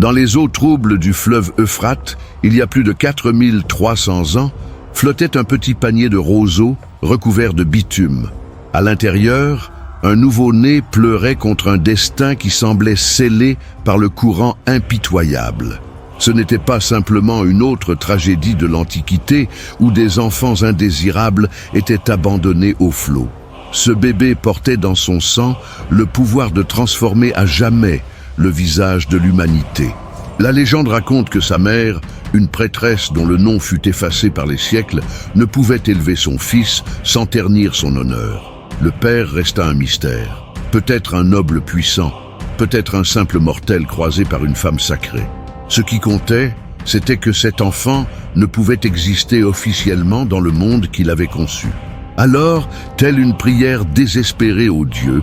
Dans les eaux troubles du fleuve Euphrate, il y a plus de 4300 ans, flottait un petit panier de roseaux recouvert de bitume. À l'intérieur, un nouveau-né pleurait contre un destin qui semblait scellé par le courant impitoyable. Ce n'était pas simplement une autre tragédie de l'Antiquité où des enfants indésirables étaient abandonnés au flot. Ce bébé portait dans son sang le pouvoir de transformer à jamais le visage de l'humanité. La légende raconte que sa mère, une prêtresse dont le nom fut effacé par les siècles, ne pouvait élever son fils sans ternir son honneur. Le père resta un mystère. Peut-être un noble puissant, peut-être un simple mortel croisé par une femme sacrée. Ce qui comptait, c'était que cet enfant ne pouvait exister officiellement dans le monde qu'il avait conçu. Alors, telle une prière désespérée aux dieux,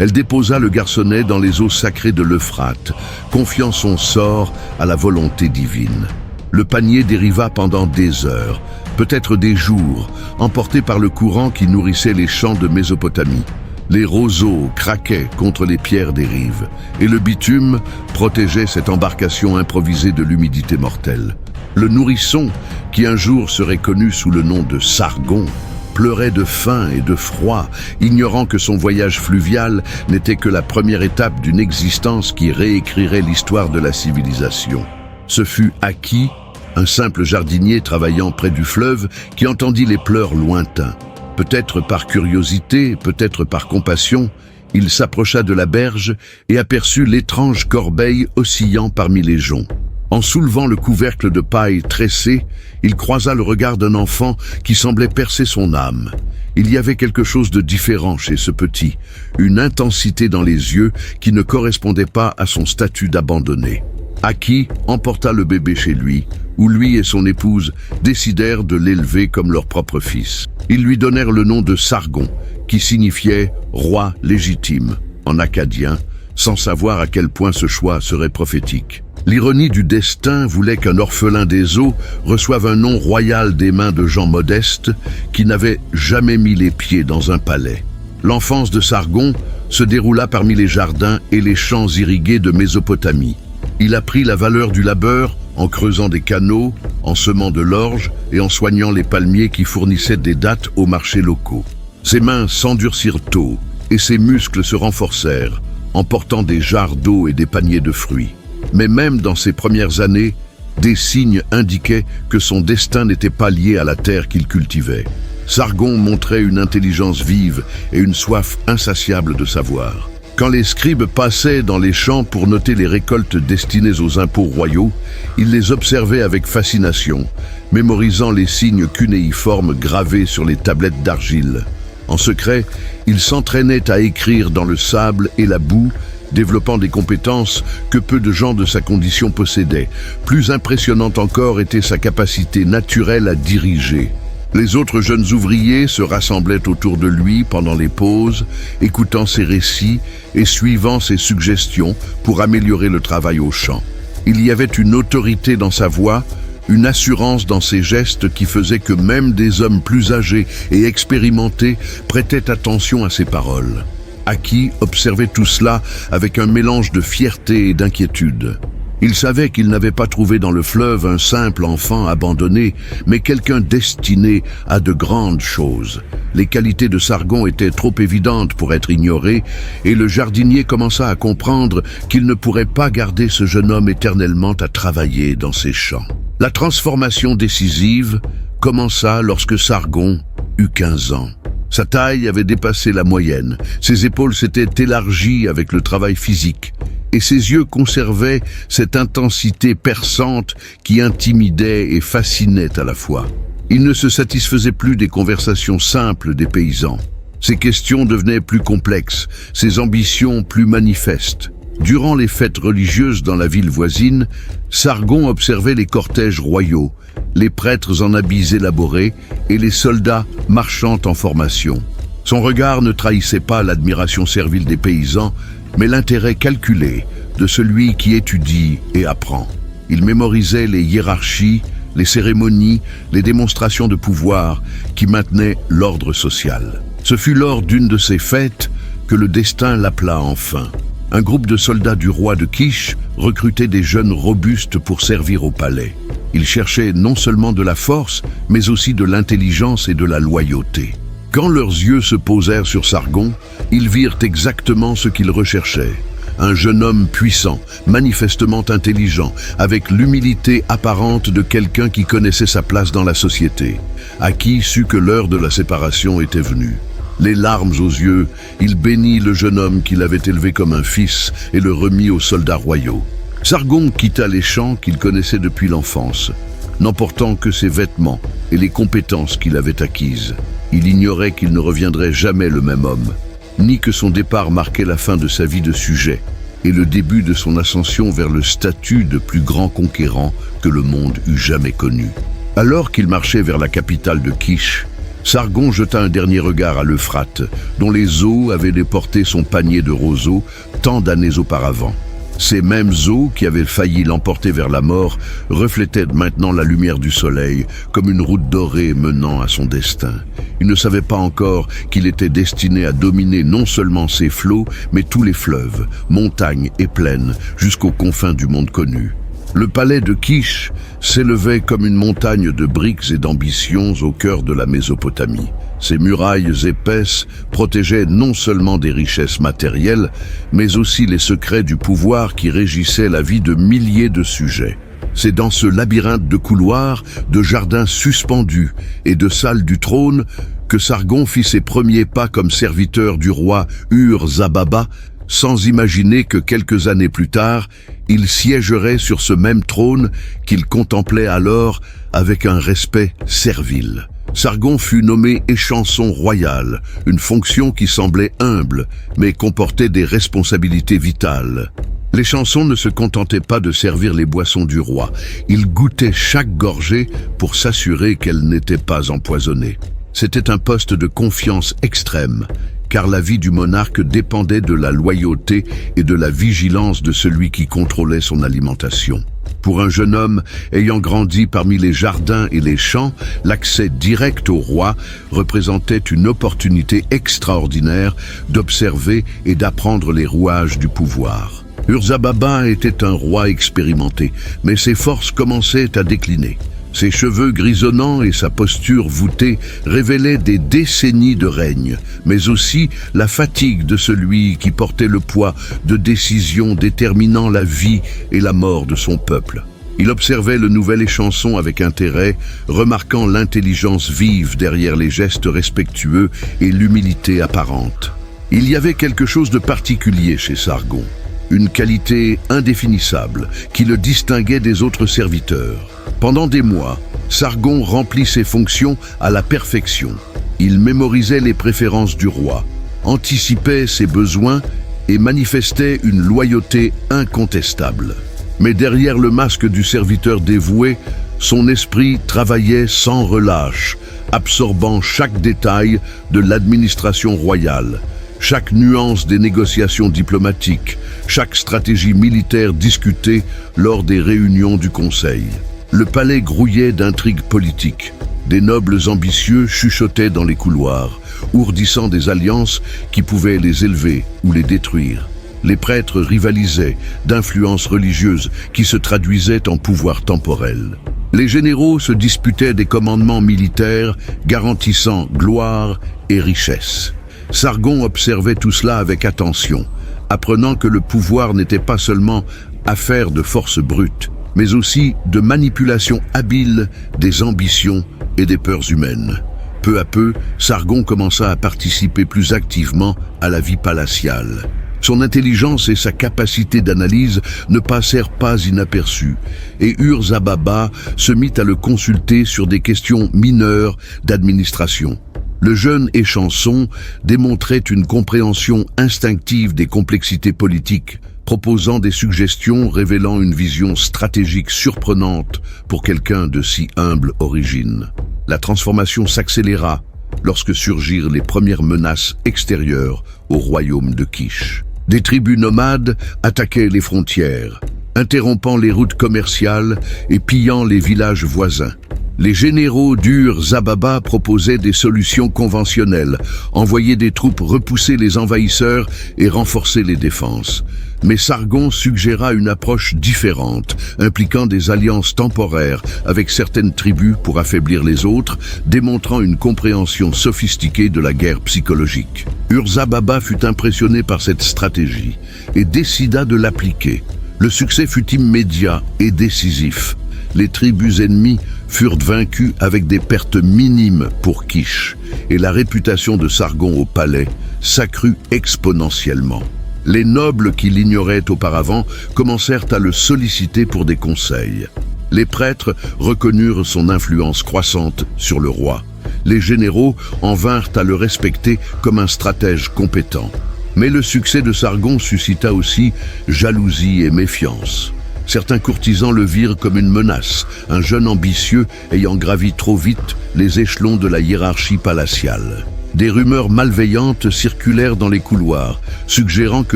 elle déposa le garçonnet dans les eaux sacrées de l'Euphrate, confiant son sort à la volonté divine. Le panier dériva pendant des heures, peut-être des jours, emporté par le courant qui nourrissait les champs de Mésopotamie. Les roseaux craquaient contre les pierres des rives, et le bitume protégeait cette embarcation improvisée de l'humidité mortelle. Le nourrisson, qui un jour serait connu sous le nom de Sargon, pleurait de faim et de froid, ignorant que son voyage fluvial n'était que la première étape d'une existence qui réécrirait l'histoire de la civilisation. Ce fut Aki, un simple jardinier travaillant près du fleuve, qui entendit les pleurs lointains. Peut-être par curiosité, peut-être par compassion, il s'approcha de la berge et aperçut l'étrange corbeille oscillant parmi les joncs. En soulevant le couvercle de paille tressé, il croisa le regard d'un enfant qui semblait percer son âme. Il y avait quelque chose de différent chez ce petit, une intensité dans les yeux qui ne correspondait pas à son statut d'abandonné. Aki emporta le bébé chez lui, où lui et son épouse décidèrent de l'élever comme leur propre fils. Ils lui donnèrent le nom de Sargon, qui signifiait « roi légitime » en akkadien, sans savoir à quel point ce choix serait prophétique. L'ironie du destin voulait qu'un orphelin des eaux reçoive un nom royal des mains de gens modestes qui n'avaient jamais mis les pieds dans un palais. L'enfance de Sargon se déroula parmi les jardins et les champs irrigués de Mésopotamie. Il apprit la valeur du labeur en creusant des canaux, en semant de l'orge et en soignant les palmiers qui fournissaient des dattes aux marchés locaux. Ses mains s'endurcirent tôt et ses muscles se renforcèrent en portant des jarres d'eau et des paniers de fruits. Mais même dans ses premières années, des signes indiquaient que son destin n'était pas lié à la terre qu'il cultivait. Sargon montrait une intelligence vive et une soif insatiable de savoir. Quand les scribes passaient dans les champs pour noter les récoltes destinées aux impôts royaux, ils les observaient avec fascination, mémorisant les signes cunéiformes gravés sur les tablettes d'argile. En secret, ils s'entraînaient à écrire dans le sable et la boue, développant des compétences que peu de gens de sa condition possédaient. Plus impressionnante encore était sa capacité naturelle à diriger. Les autres jeunes ouvriers se rassemblaient autour de lui pendant les pauses, écoutant ses récits et suivant ses suggestions pour améliorer le travail au champ. Il y avait une autorité dans sa voix, une assurance dans ses gestes qui faisait que même des hommes plus âgés et expérimentés prêtaient attention à ses paroles. Aki observait tout cela avec un mélange de fierté et d'inquiétude. Il savait qu'il n'avait pas trouvé dans le fleuve un simple enfant abandonné, mais quelqu'un destiné à de grandes choses. Les qualités de Sargon étaient trop évidentes pour être ignorées, et le jardinier commença à comprendre qu'il ne pourrait pas garder ce jeune homme éternellement à travailler dans ses champs. La transformation décisive commença lorsque Sargon eut 15 ans. Sa taille avait dépassé la moyenne, ses épaules s'étaient élargies avec le travail physique, et ses yeux conservaient cette intensité perçante qui intimidait et fascinait à la fois. Il ne se satisfaisait plus des conversations simples des paysans. Ses questions devenaient plus complexes, ses ambitions plus manifestes. Durant les fêtes religieuses dans la ville voisine, Sargon observait les cortèges royaux, les prêtres en habits élaborés et les soldats marchant en formation. Son regard ne trahissait pas l'admiration servile des paysans, mais l'intérêt calculé de celui qui étudie et apprend. Il mémorisait les hiérarchies, les cérémonies, les démonstrations de pouvoir qui maintenaient l'ordre social. Ce fut lors d'une de ces fêtes que le destin l'appela enfin. Un groupe de soldats du roi de Kish recrutait des jeunes robustes pour servir au palais. Ils cherchaient non seulement de la force, mais aussi de l'intelligence et de la loyauté. Quand leurs yeux se posèrent sur Sargon, ils virent exactement ce qu'ils recherchaient. Un jeune homme puissant, manifestement intelligent, avec l'humilité apparente de quelqu'un qui connaissait sa place dans la société. Aki sut que l'heure de la séparation était venue. Les larmes aux yeux, il bénit le jeune homme qu'il avait élevé comme un fils et le remit aux soldats royaux. Sargon quitta les champs qu'il connaissait depuis l'enfance, n'emportant que ses vêtements et les compétences qu'il avait acquises. Il ignorait qu'il ne reviendrait jamais le même homme, ni que son départ marquait la fin de sa vie de sujet et le début de son ascension vers le statut de plus grand conquérant que le monde eût jamais connu. Alors qu'il marchait vers la capitale de Kish, Sargon jeta un dernier regard à l'Euphrate, dont les eaux avaient déporté son panier de roseaux tant d'années auparavant. Ces mêmes eaux qui avaient failli l'emporter vers la mort reflétaient maintenant la lumière du soleil comme une route dorée menant à son destin. Il ne savait pas encore qu'il était destiné à dominer non seulement ces flots, mais tous les fleuves, montagnes et plaines, jusqu'aux confins du monde connu. Le palais de Kish s'élevait comme une montagne de briques et d'ambitions au cœur de la Mésopotamie. Ses murailles épaisses protégeaient non seulement des richesses matérielles, mais aussi les secrets du pouvoir qui régissait la vie de milliers de sujets. C'est dans ce labyrinthe de couloirs, de jardins suspendus et de salles du trône que Sargon fit ses premiers pas comme serviteur du roi Ur-Zababa, sans imaginer que quelques années plus tard, il siégerait sur ce même trône qu'il contemplait alors avec un respect servile. Sargon fut nommé échanson royal, une fonction qui semblait humble, mais comportait des responsabilités vitales. L'échanson ne se contentait pas de servir les boissons du roi, il goûtait chaque gorgée pour s'assurer qu'elle n'était pas empoisonnée. C'était un poste de confiance extrême, car la vie du monarque dépendait de la loyauté et de la vigilance de celui qui contrôlait son alimentation. Pour un jeune homme ayant grandi parmi les jardins et les champs, l'accès direct au roi représentait une opportunité extraordinaire d'observer et d'apprendre les rouages du pouvoir. Ur-Zababa était un roi expérimenté, mais ses forces commençaient à décliner. Ses cheveux grisonnants et sa posture voûtée révélaient des décennies de règne, mais aussi la fatigue de celui qui portait le poids de décisions déterminant la vie et la mort de son peuple. Il observait le nouvel échanson avec intérêt, remarquant l'intelligence vive derrière les gestes respectueux et l'humilité apparente. Il y avait quelque chose de particulier chez Sargon, une qualité indéfinissable qui le distinguait des autres serviteurs. Pendant des mois, Sargon remplit ses fonctions à la perfection. Il mémorisait les préférences du roi, anticipait ses besoins et manifestait une loyauté incontestable. Mais derrière le masque du serviteur dévoué, son esprit travaillait sans relâche, absorbant chaque détail de l'administration royale, chaque nuance des négociations diplomatiques, chaque stratégie militaire discutée lors des réunions du Conseil. Le palais grouillait d'intrigues politiques. Des nobles ambitieux chuchotaient dans les couloirs, ourdissant des alliances qui pouvaient les élever ou les détruire. Les prêtres rivalisaient d'influences religieuses qui se traduisaient en pouvoir temporel. Les généraux se disputaient des commandements militaires garantissant gloire et richesse. Sargon observait tout cela avec attention, apprenant que le pouvoir n'était pas seulement affaire de force brute, mais aussi de manipulation habile des ambitions et des peurs humaines. Peu à peu, Sargon commença à participer plus activement à la vie palatiale. Son intelligence et sa capacité d'analyse ne passèrent pas inaperçues, et Ur-Zababa se mit à le consulter sur des questions mineures d'administration. Le jeune échanson démontrait une compréhension instinctive des complexités politiques, proposant des suggestions révélant une vision stratégique surprenante pour quelqu'un de si humble origine. La transformation s'accéléra lorsque surgirent les premières menaces extérieures au royaume de Kish. Des tribus nomades attaquaient les frontières, interrompant les routes commerciales et pillant les villages voisins. Les généraux d'Ur-Zababa proposaient des solutions conventionnelles, envoyer des troupes repousser les envahisseurs et renforcer les défenses. Mais Sargon suggéra une approche différente, impliquant des alliances temporaires avec certaines tribus pour affaiblir les autres, démontrant une compréhension sophistiquée de la guerre psychologique. Ur-Zababa fut impressionné par cette stratégie et décida de l'appliquer. Le succès fut immédiat et décisif. Les tribus ennemies furent vaincues avec des pertes minimes pour Kish, et la réputation de Sargon au palais s'accrut exponentiellement. Les nobles qui l'ignoraient auparavant commencèrent à le solliciter pour des conseils. Les prêtres reconnurent son influence croissante sur le roi. Les généraux en vinrent à le respecter comme un stratège compétent. Mais le succès de Sargon suscita aussi jalousie et méfiance. Certains courtisans le virent comme une menace, un jeune ambitieux ayant gravi trop vite les échelons de la hiérarchie palatiale. Des rumeurs malveillantes circulèrent dans les couloirs, suggérant que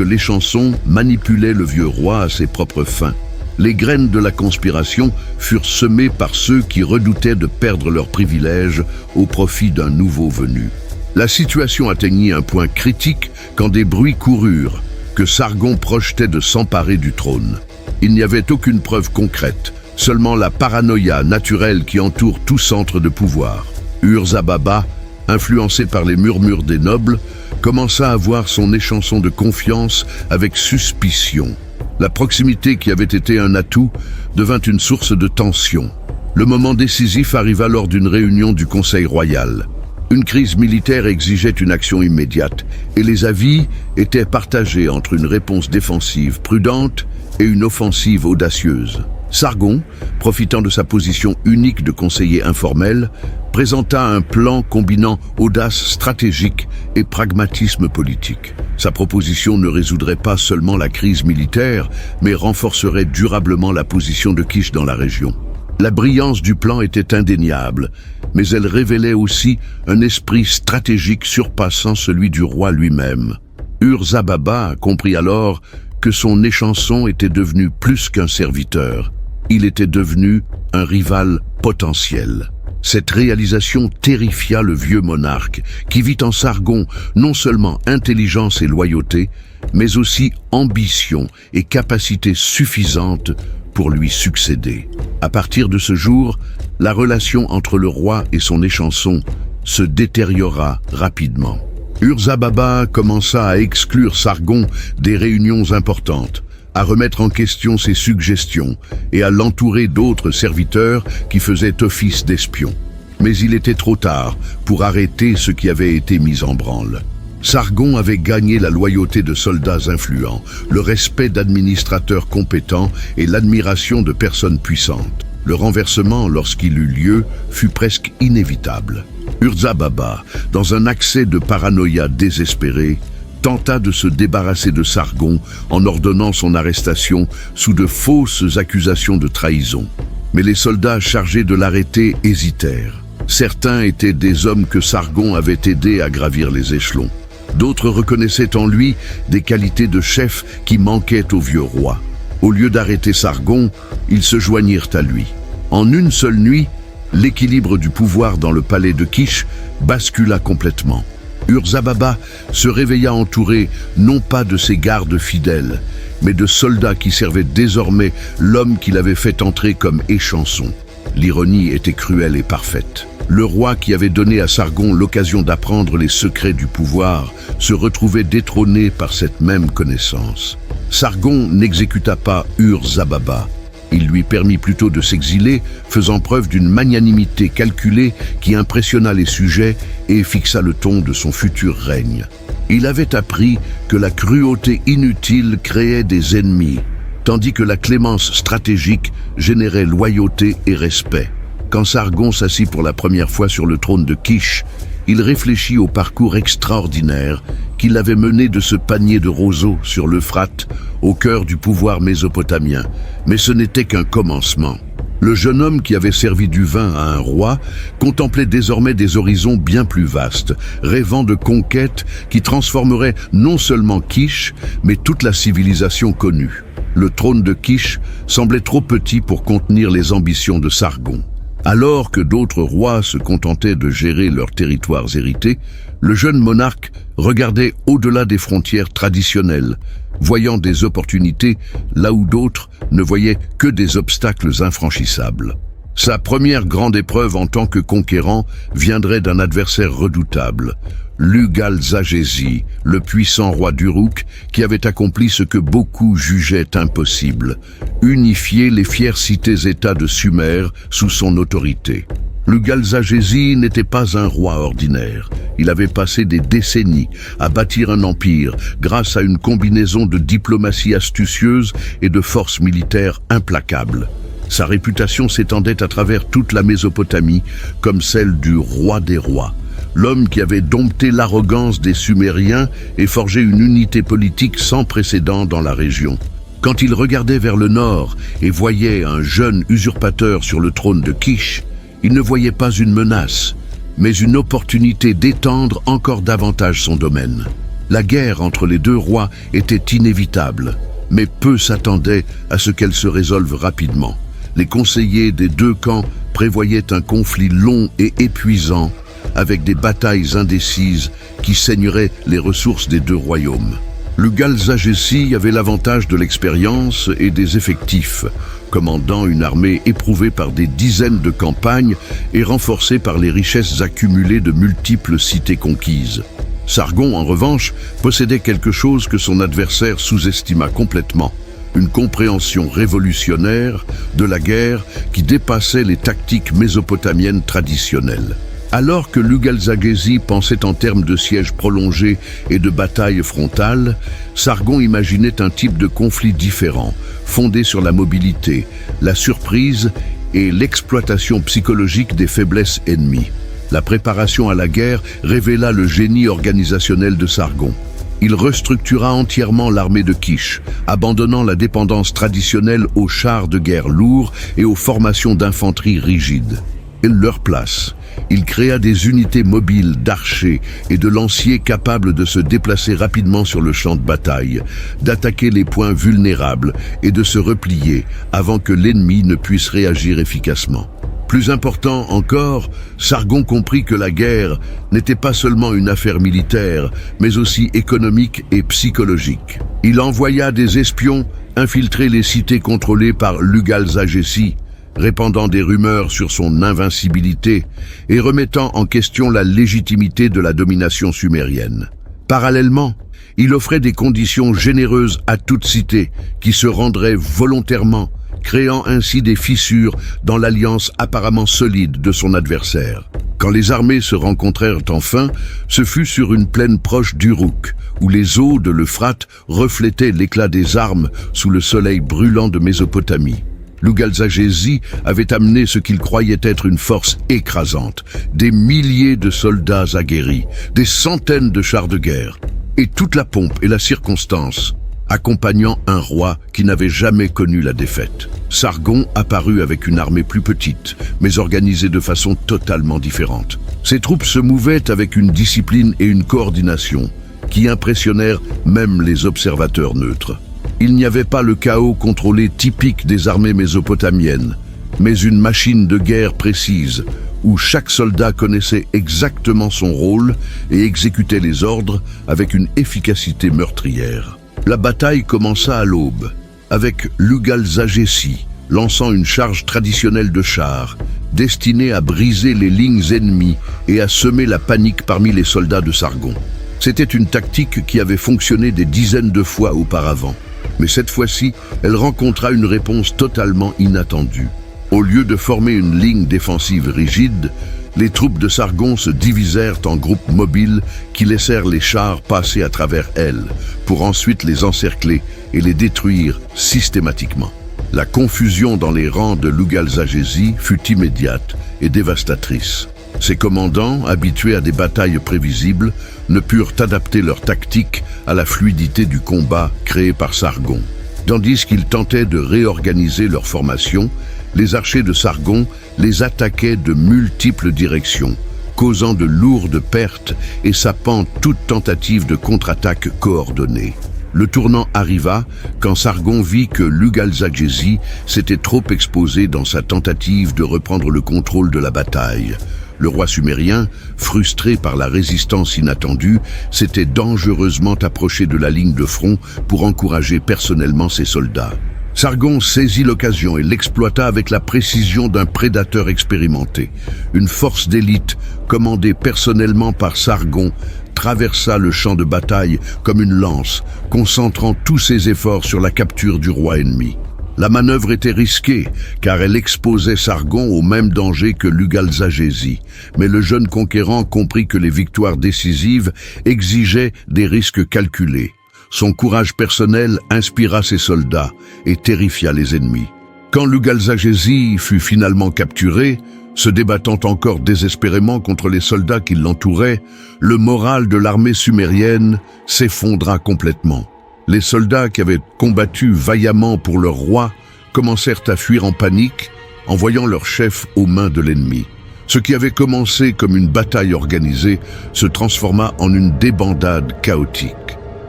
l'Échanson manipulait le vieux roi à ses propres fins. Les graines de la conspiration furent semées par ceux qui redoutaient de perdre leurs privilèges au profit d'un nouveau venu. La situation atteignit un point critique quand des bruits coururent que Sargon projetait de s'emparer du trône. Il n'y avait aucune preuve concrète, seulement la paranoïa naturelle qui entoure tout centre de pouvoir. Ur-Zababa, influencé par les murmures des nobles, commença à voir son échanson de confiance avec suspicion. La proximité qui avait été un atout devint une source de tension. Le moment décisif arriva lors d'une réunion du Conseil royal. Une crise militaire exigeait une action immédiate, et les avis étaient partagés entre une réponse défensive prudente et une offensive audacieuse. Sargon, profitant de sa position unique de conseiller informel, présenta un plan combinant audace stratégique et pragmatisme politique. Sa proposition ne résoudrait pas seulement la crise militaire, mais renforcerait durablement la position de Kish dans la région. La brillance du plan était indéniable, mais elle révélait aussi un esprit stratégique surpassant celui du roi lui-même. Ur-Zababa comprit alors que son échanson était devenu plus qu'un serviteur. Il était devenu un rival potentiel. Cette réalisation terrifia le vieux monarque, qui vit en Sargon non seulement intelligence et loyauté, mais aussi ambition et capacité suffisante pour lui succéder. À partir de ce jour, la relation entre le roi et son échanson se détériora rapidement. Ur-Zababa commença à exclure Sargon des réunions importantes, à remettre en question ses suggestions et à l'entourer d'autres serviteurs qui faisaient office d'espions. Mais il était trop tard pour arrêter ce qui avait été mis en branle. Sargon avait gagné la loyauté de soldats influents, le respect d'administrateurs compétents et l'admiration de personnes puissantes. Le renversement, lorsqu'il eut lieu, fut presque inévitable. Ur-Zababa, dans un accès de paranoïa désespéré, tenta de se débarrasser de Sargon en ordonnant son arrestation sous de fausses accusations de trahison. Mais les soldats chargés de l'arrêter hésitèrent. Certains étaient des hommes que Sargon avait aidés à gravir les échelons. D'autres reconnaissaient en lui des qualités de chef qui manquaient au vieux roi. Au lieu d'arrêter Sargon, ils se joignirent à lui. En une seule nuit, l'équilibre du pouvoir dans le palais de Kish bascula complètement. Ur-Zababa se réveilla entouré non pas de ses gardes fidèles, mais de soldats qui servaient désormais l'homme qu'il avait fait entrer comme échanson. L'ironie était cruelle et parfaite. Le roi qui avait donné à Sargon l'occasion d'apprendre les secrets du pouvoir se retrouvait détrôné par cette même connaissance. Sargon n'exécuta pas Ur-Zababa. Il lui permit plutôt de s'exiler, faisant preuve d'une magnanimité calculée qui impressionna les sujets et fixa le ton de son futur règne. Il avait appris que la cruauté inutile créait des ennemis, tandis que la clémence stratégique générait loyauté et respect. Quand Sargon s'assit pour la première fois sur le trône de Kish, il réfléchit au parcours extraordinaire qui l'avait mené de ce panier de roseaux sur l'Euphrate au cœur du pouvoir mésopotamien. Mais ce n'était qu'un commencement. Le jeune homme qui avait servi du vin à un roi contemplait désormais des horizons bien plus vastes, rêvant de conquêtes qui transformeraient non seulement Kish, mais toute la civilisation connue. Le trône de Kish semblait trop petit pour contenir les ambitions de Sargon. Alors que d'autres rois se contentaient de gérer leurs territoires hérités, le jeune monarque regardait au-delà des frontières traditionnelles, voyant des opportunités là où d'autres ne voyaient que des obstacles infranchissables. Sa première grande épreuve en tant que conquérant viendrait d'un adversaire redoutable, Lugal-Zagési, le puissant roi d'Uruk, qui avait accompli ce que beaucoup jugeaient impossible, unifier les fières cités-États de Sumer sous son autorité. Lugal-Zagési n'était pas un roi ordinaire. Il avait passé des décennies à bâtir un empire grâce à une combinaison de diplomatie astucieuse et de forces militaires implacables. Sa réputation s'étendait à travers toute la Mésopotamie comme celle du roi des rois, l'homme qui avait dompté l'arrogance des Sumériens et forgé une unité politique sans précédent dans la région. Quand il regardait vers le nord et voyait un jeune usurpateur sur le trône de Kish, il ne voyait pas une menace, mais une opportunité d'étendre encore davantage son domaine. La guerre entre les deux rois était inévitable, mais peu s'attendaient à ce qu'elle se résolve rapidement. Les conseillers des deux camps prévoyaient un conflit long et épuisant, avec des batailles indécises qui saigneraient les ressources des deux royaumes. Lugal-Zagési avait l'avantage de l'expérience et des effectifs, commandant une armée éprouvée par des dizaines de campagnes et renforcée par les richesses accumulées de multiples cités conquises. Sargon, en revanche, possédait quelque chose que son adversaire sous-estima complètement, une compréhension révolutionnaire de la guerre qui dépassait les tactiques mésopotamiennes traditionnelles. Alors que Lugal-Zagési pensait en termes de sièges prolongés et de batailles frontales, Sargon imaginait un type de conflit différent, fondé sur la mobilité, la surprise et l'exploitation psychologique des faiblesses ennemies. La préparation à la guerre révéla le génie organisationnel de Sargon. Il restructura entièrement l'armée de Kish, abandonnant la dépendance traditionnelle aux chars de guerre lourds et aux formations d'infanterie rigides. Et leur place, il créa des unités mobiles d'archers et de lanciers capables de se déplacer rapidement sur le champ de bataille, d'attaquer les points vulnérables et de se replier avant que l'ennemi ne puisse réagir efficacement. Plus important encore, Sargon comprit que la guerre n'était pas seulement une affaire militaire, mais aussi économique et psychologique. Il envoya des espions infiltrer les cités contrôlées par Lugal-Zagési, répandant des rumeurs sur son invincibilité et remettant en question la légitimité de la domination sumérienne. Parallèlement, il offrait des conditions généreuses à toute cité qui se rendrait volontairement, créant ainsi des fissures dans l'alliance apparemment solide de son adversaire. Quand les armées se rencontrèrent enfin, ce fut sur une plaine proche d'Uruk, où les eaux de l'Euphrate reflétaient l'éclat des armes sous le soleil brûlant de Mésopotamie. Lugal-Zagési avait amené ce qu'il croyait être une force écrasante, des milliers de soldats aguerris, des centaines de chars de guerre, et toute la pompe et la circonstance, accompagnant un roi qui n'avait jamais connu la défaite. Sargon apparut avec une armée plus petite, mais organisée de façon totalement différente. Ses troupes se mouvaient avec une discipline et une coordination qui impressionnèrent même les observateurs neutres. Il n'y avait pas le chaos contrôlé typique des armées mésopotamiennes, mais une machine de guerre précise, où chaque soldat connaissait exactement son rôle et exécutait les ordres avec une efficacité meurtrière. La bataille commença à l'aube, avec Lugal-Zagési lançant une charge traditionnelle de chars, destinée à briser les lignes ennemies et à semer la panique parmi les soldats de Sargon. C'était une tactique qui avait fonctionné des dizaines de fois auparavant, mais cette fois-ci, elle rencontra une réponse totalement inattendue. Au lieu de former une ligne défensive rigide, les troupes de Sargon se divisèrent en groupes mobiles qui laissèrent les chars passer à travers elles, pour ensuite les encercler et les détruire systématiquement. La confusion dans les rangs de Lugal-Zagési fut immédiate et dévastatrice. Ses commandants, habitués à des batailles prévisibles, ne purent adapter leur tactique à la fluidité du combat créé par Sargon. Tandis qu'ils tentaient de réorganiser leur formation, les archers de Sargon les attaquaient de multiples directions, causant de lourdes pertes et sapant toute tentative de contre-attaque coordonnée. Le tournant arriva quand Sargon vit que Lugalza-Gézi s'était trop exposé dans sa tentative de reprendre le contrôle de la bataille. Le roi sumérien, frustré par la résistance inattendue, s'était dangereusement approché de la ligne de front pour encourager personnellement ses soldats. Sargon saisit l'occasion et l'exploita avec la précision d'un prédateur expérimenté. Une force d'élite, commandée personnellement par Sargon, traversa le champ de bataille comme une lance, concentrant tous ses efforts sur la capture du roi ennemi. La manœuvre était risquée, car elle exposait Sargon au même danger que Lugalza-Gézi. Mais le jeune conquérant comprit que les victoires décisives exigeaient des risques calculés. Son courage personnel inspira ses soldats et terrifia les ennemis. Quand Lugalza-Gézi fut finalement capturé, se débattant encore désespérément contre les soldats qui l'entouraient, le moral de l'armée sumérienne s'effondra complètement. Les soldats qui avaient combattu vaillamment pour leur roi commencèrent à fuir en panique en voyant leur chef aux mains de l'ennemi. Ce qui avait commencé comme une bataille organisée se transforma en une débandade chaotique.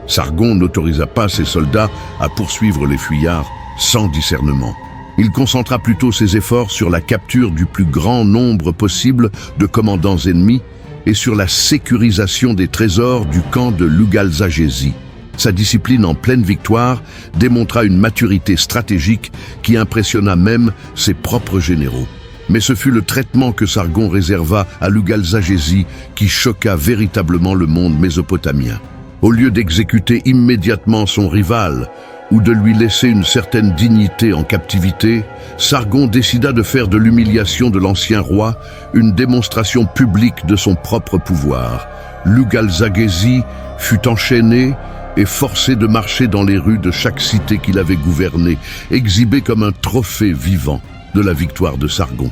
Sargon n'autorisa pas ses soldats à poursuivre les fuyards sans discernement. Il concentra plutôt ses efforts sur la capture du plus grand nombre possible de commandants ennemis et sur la sécurisation des trésors du camp de Lugalza-Gézi. Sa discipline en pleine victoire démontra une maturité stratégique qui impressionna même ses propres généraux. Mais ce fut le traitement que Sargon réserva à Lugalza-Gézi qui choqua véritablement le monde mésopotamien. Au lieu d'exécuter immédiatement son rival ou de lui laisser une certaine dignité en captivité, Sargon décida de faire de l'humiliation de l'ancien roi une démonstration publique de son propre pouvoir. Lugalza-Gézi fut enchaîné et forcé de marcher dans les rues de chaque cité qu'il avait gouvernée, exhibé comme un trophée vivant de la victoire de Sargon.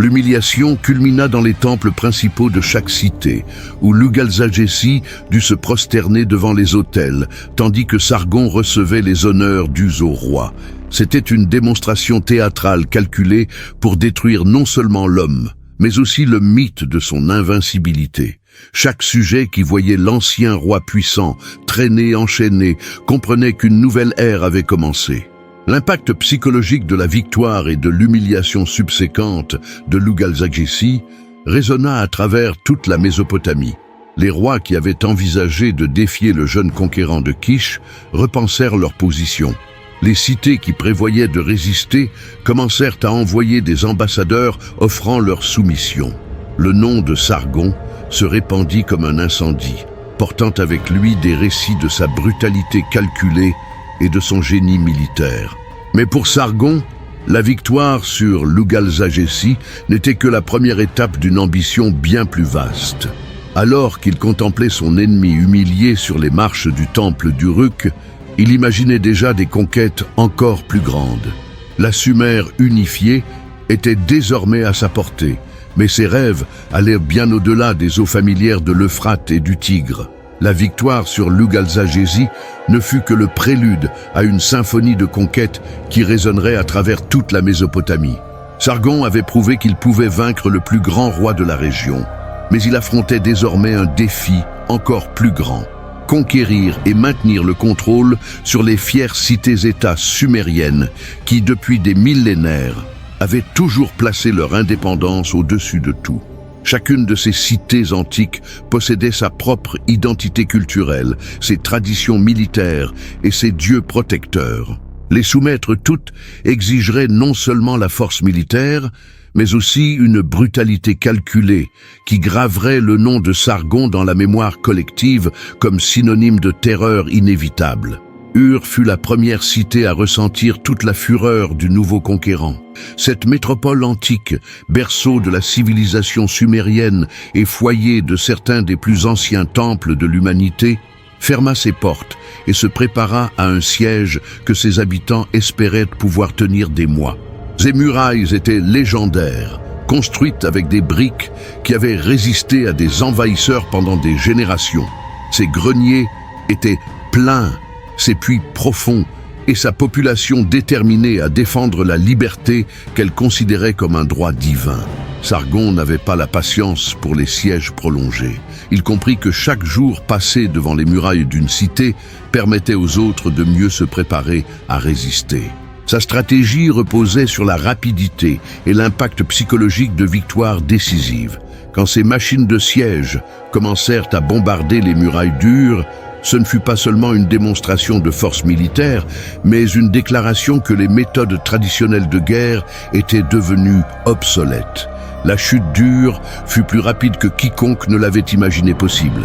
L'humiliation culmina dans les temples principaux de chaque cité, où Lugalza-Gézi dut se prosterner devant les autels, tandis que Sargon recevait les honneurs dus au roi. C'était une démonstration théâtrale calculée pour détruire non seulement l'homme, mais aussi le mythe de son invincibilité. Chaque sujet qui voyait l'ancien roi puissant, traîné, enchaîné, comprenait qu'une nouvelle ère avait commencé. L'impact psychologique de la victoire et de l'humiliation subséquente de Lugalza-Gézi résonna à travers toute la Mésopotamie. Les rois qui avaient envisagé de défier le jeune conquérant de Kish repensèrent leur position. Les cités qui prévoyaient de résister commencèrent à envoyer des ambassadeurs offrant leur soumission. Le nom de Sargon se répandit comme un incendie, portant avec lui des récits de sa brutalité calculée et de son génie militaire. Mais pour Sargon, la victoire sur Lugalza-Gézi n'était que la première étape d'une ambition bien plus vaste. Alors qu'il contemplait son ennemi humilié sur les marches du temple d'Uruk, il imaginait déjà des conquêtes encore plus grandes. La Sumer unifiée était désormais à sa portée, mais ses rêves allaient bien au-delà des eaux familières de l'Euphrate et du Tigre. La victoire sur Lugalza-Gézi ne fut que le prélude à une symphonie de conquête qui résonnerait à travers toute la Mésopotamie. Sargon avait prouvé qu'il pouvait vaincre le plus grand roi de la région, mais il affrontait désormais un défi encore plus grand: conquérir et maintenir le contrôle sur les fières cités-États sumériennes qui, depuis des millénaires, avaient toujours placé leur indépendance au-dessus de tout. Chacune de ces cités antiques possédait sa propre identité culturelle, ses traditions militaires et ses dieux protecteurs. Les soumettre toutes exigerait non seulement la force militaire, mais aussi une brutalité calculée qui graverait le nom de Sargon dans la mémoire collective comme synonyme de terreur inévitable. Ur fut la première cité à ressentir toute la fureur du nouveau conquérant. Cette métropole antique, berceau de la civilisation sumérienne et foyer de certains des plus anciens temples de l'humanité, ferma ses portes et se prépara à un siège que ses habitants espéraient pouvoir tenir des mois. Ses murailles étaient légendaires, construites avec des briques qui avaient résisté à des envahisseurs pendant des générations. Ses greniers étaient pleins, ses puits profonds et sa population déterminée à défendre la liberté qu'elle considérait comme un droit divin. Sargon n'avait pas la patience pour les sièges prolongés. Il comprit que chaque jour passé devant les murailles d'une cité permettait aux autres de mieux se préparer à résister. Sa stratégie reposait sur la rapidité et l'impact psychologique de victoires décisives. Quand ces machines de siège commencèrent à bombarder les murailles dures, ce ne fut pas seulement une démonstration de force militaire, mais une déclaration que les méthodes traditionnelles de guerre étaient devenues obsolètes. La chute dure fut plus rapide que quiconque ne l'avait imaginé possible.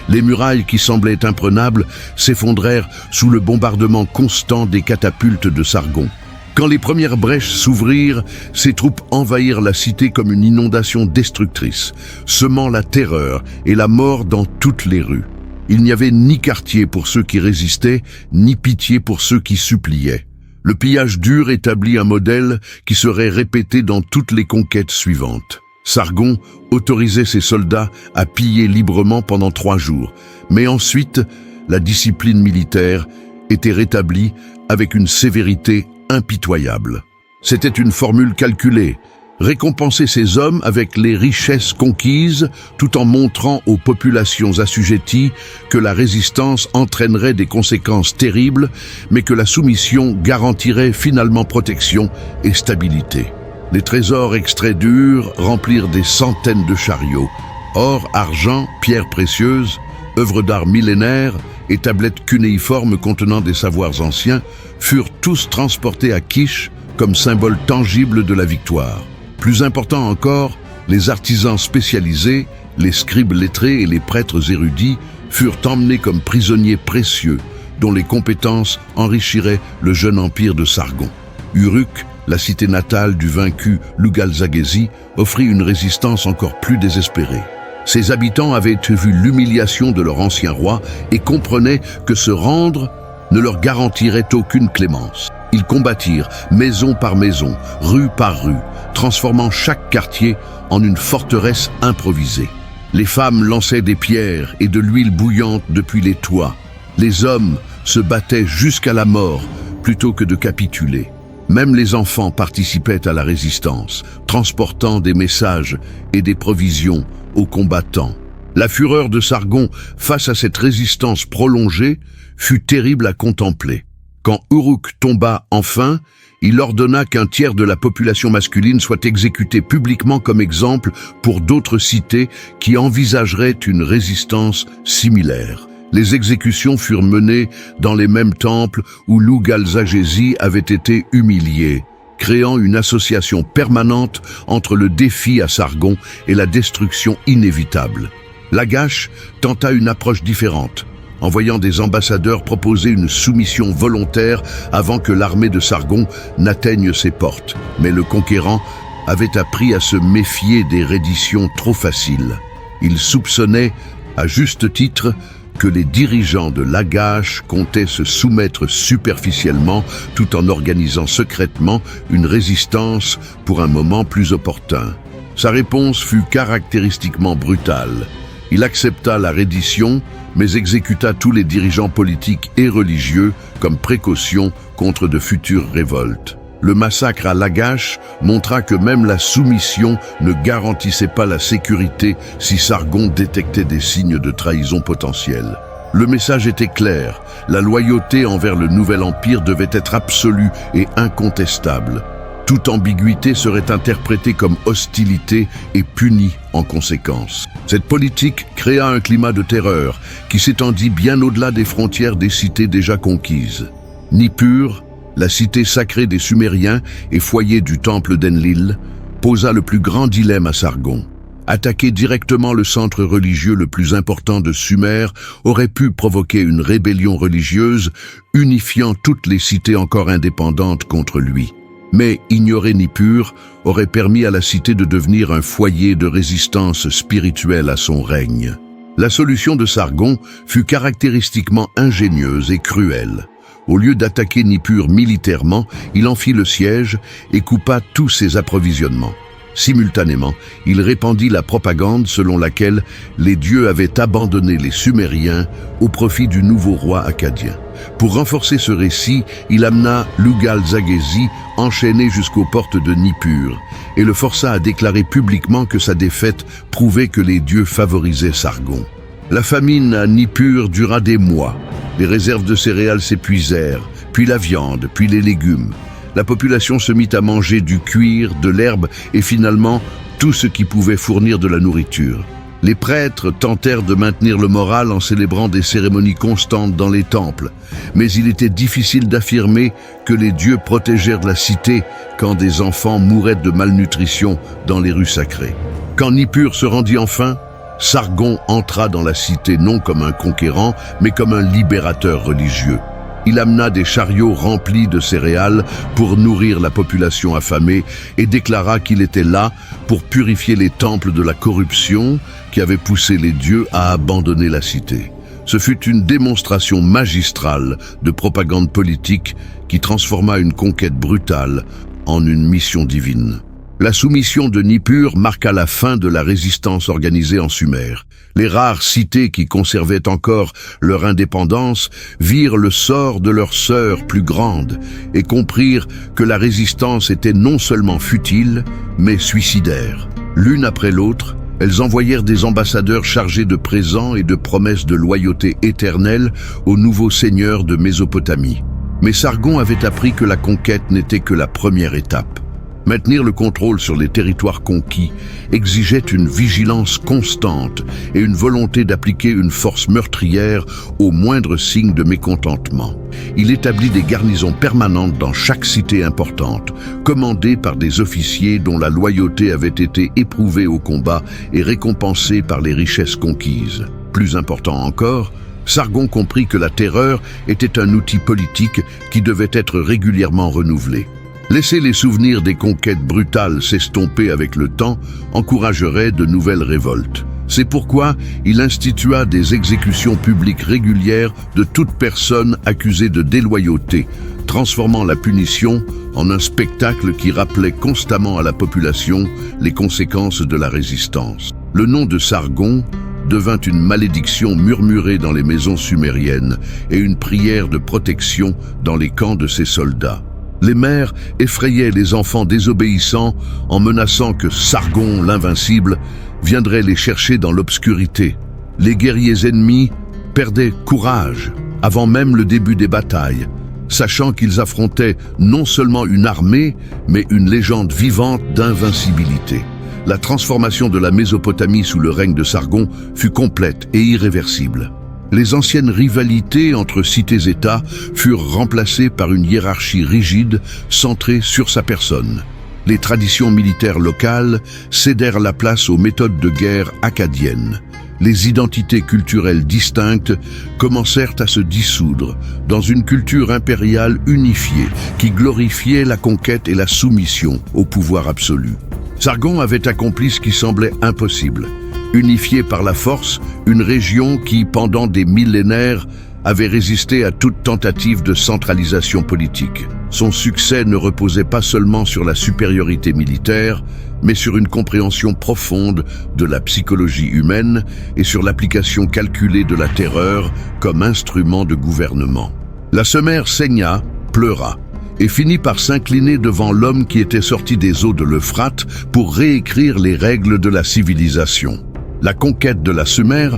Les murailles qui semblaient imprenables s'effondrèrent sous le bombardement constant des catapultes de Sargon. Quand les premières brèches s'ouvrirent, ses troupes envahirent la cité comme une inondation destructrice, semant la terreur et la mort dans toutes les rues. Il n'y avait ni quartier pour ceux qui résistaient, ni pitié pour ceux qui suppliaient. Le pillage dur établit un modèle qui serait répété dans toutes les conquêtes suivantes. Sargon autorisait ses soldats à piller librement pendant 3 jours, mais ensuite, la discipline militaire était rétablie avec une sévérité impitoyable. C'était une formule calculée: récompenser ces hommes avec les richesses conquises tout en montrant aux populations assujetties que la résistance entraînerait des conséquences terribles, mais que la soumission garantirait finalement protection et stabilité. Les trésors extraits durs remplirent des centaines de chariots. Or, argent, pierres précieuses, œuvres d'art millénaires et tablettes cunéiformes contenant des savoirs anciens furent tous transportés à Kish comme symbole tangible de la victoire. Plus important encore, les artisans spécialisés, les scribes lettrés et les prêtres érudits furent emmenés comme prisonniers précieux, dont les compétences enrichiraient le jeune empire de Sargon. Uruk, la cité natale du vaincu Lugalzagesi, offrit une résistance encore plus désespérée. Ses habitants avaient vu l'humiliation de leur ancien roi et comprenaient que se rendre ne leur garantirait aucune clémence. Ils combattirent maison par maison, rue par rue, transformant chaque quartier en une forteresse improvisée. Les femmes lançaient des pierres et de l'huile bouillante depuis les toits. Les hommes se battaient jusqu'à la mort plutôt que de capituler. Même les enfants participaient à la résistance, transportant des messages et des provisions aux combattants. La fureur de Sargon face à cette résistance prolongée fut terrible à contempler. Quand Uruk tomba enfin, il ordonna qu'un tiers de la population masculine soit exécuté publiquement comme exemple pour d'autres cités qui envisageraient une résistance similaire. Les exécutions furent menées dans les mêmes temples où Lugalzagesi avait été humilié, créant une association permanente entre le défi à Sargon et la destruction inévitable. Lagash tenta une approche différente, envoyant des ambassadeurs proposer une soumission volontaire avant que l'armée de Sargon n'atteigne ses portes. Mais le conquérant avait appris à se méfier des redditions trop faciles. Il soupçonnait, à juste titre, que les dirigeants de Lagash comptaient se soumettre superficiellement tout en organisant secrètement une résistance pour un moment plus opportun. Sa réponse fut caractéristiquement brutale. Il accepta la reddition, mais exécuta tous les dirigeants politiques et religieux comme précaution contre de futures révoltes. Le massacre à Lagash montra que même la soumission ne garantissait pas la sécurité si Sargon détectait des signes de trahison potentielle. Le message était clair, la loyauté envers le nouvel empire devait être absolue et incontestable. Toute ambiguïté serait interprétée comme hostilité et punie en conséquence. Cette politique créa un climat de terreur qui s'étendit bien au-delà des frontières des cités déjà conquises. Nippur, la cité sacrée des Sumériens et foyer du temple d'Enlil, posa le plus grand dilemme à Sargon. Attaquer directement le centre religieux le plus important de Sumer aurait pu provoquer une rébellion religieuse, unifiant toutes les cités encore indépendantes contre lui. Mais ignorer Nippur aurait permis à la cité de devenir un foyer de résistance spirituelle à son règne. La solution de Sargon fut caractéristiquement ingénieuse et cruelle. Au lieu d'attaquer Nippur militairement, il en fit le siège et coupa tous ses approvisionnements. Simultanément, il répandit la propagande selon laquelle les dieux avaient abandonné les Sumériens au profit du nouveau roi akkadien. Pour renforcer ce récit, il amena Lugal-Zaghezi enchaîné jusqu'aux portes de Nippur et le força à déclarer publiquement que sa défaite prouvait que les dieux favorisaient Sargon. La famine à Nippur dura des mois. Les réserves de céréales s'épuisèrent, puis la viande, puis les légumes. La population se mit à manger du cuir, de l'herbe et finalement tout ce qui pouvait fournir de la nourriture. Les prêtres tentèrent de maintenir le moral en célébrant des cérémonies constantes dans les temples, mais il était difficile d'affirmer que les dieux protégèrent la cité quand des enfants mouraient de malnutrition dans les rues sacrées. Quand Nippur se rendit enfin, Sargon entra dans la cité non comme un conquérant, mais comme un libérateur religieux. Il amena des chariots remplis de céréales pour nourrir la population affamée et déclara qu'il était là pour purifier les temples de la corruption qui avait poussé les dieux à abandonner la cité. Ce fut une démonstration magistrale de propagande politique qui transforma une conquête brutale en une mission divine. La soumission de Nippur marqua la fin de la résistance organisée en Sumer. Les rares cités qui conservaient encore leur indépendance virent le sort de leurs sœurs plus grandes et comprirent que la résistance était non seulement futile, mais suicidaire. L'une après l'autre, elles envoyèrent des ambassadeurs chargés de présents et de promesses de loyauté éternelle aux nouveaux seigneurs de Mésopotamie. Mais Sargon avait appris que la conquête n'était que la première étape. Maintenir le contrôle sur les territoires conquis exigeait une vigilance constante et une volonté d'appliquer une force meurtrière au moindre signe de mécontentement. Il établit des garnisons permanentes dans chaque cité importante, commandées par des officiers dont la loyauté avait été éprouvée au combat et récompensée par les richesses conquises. Plus important encore, Sargon comprit que la terreur était un outil politique qui devait être régulièrement renouvelé. Laisser les souvenirs des conquêtes brutales s'estomper avec le temps encouragerait de nouvelles révoltes. C'est pourquoi il institua des exécutions publiques régulières de toute personne accusée de déloyauté, transformant la punition en un spectacle qui rappelait constamment à la population les conséquences de la résistance. Le nom de Sargon devint une malédiction murmurée dans les maisons sumériennes et une prière de protection dans les camps de ses soldats. Les mères effrayaient les enfants désobéissants en menaçant que Sargon, l'invincible, viendrait les chercher dans l'obscurité. Les guerriers ennemis perdaient courage avant même le début des batailles, sachant qu'ils affrontaient non seulement une armée, mais une légende vivante d'invincibilité. La transformation de la Mésopotamie sous le règne de Sargon fut complète et irréversible. Les anciennes rivalités entre cités-États furent remplacées par une hiérarchie rigide centrée sur sa personne. Les traditions militaires locales cédèrent la place aux méthodes de guerre akkadiennes. Les identités culturelles distinctes commencèrent à se dissoudre dans une culture impériale unifiée qui glorifiait la conquête et la soumission au pouvoir absolu. Sargon avait accompli ce qui semblait impossible. Unifié par la force, une région qui, pendant des millénaires, avait résisté à toute tentative de centralisation politique. Son succès ne reposait pas seulement sur la supériorité militaire, mais sur une compréhension profonde de la psychologie humaine et sur l'application calculée de la terreur comme instrument de gouvernement. La Sumer saigna, pleura, et finit par s'incliner devant l'homme qui était sorti des eaux de l'Euphrate pour réécrire les règles de la civilisation. La conquête de la Sumer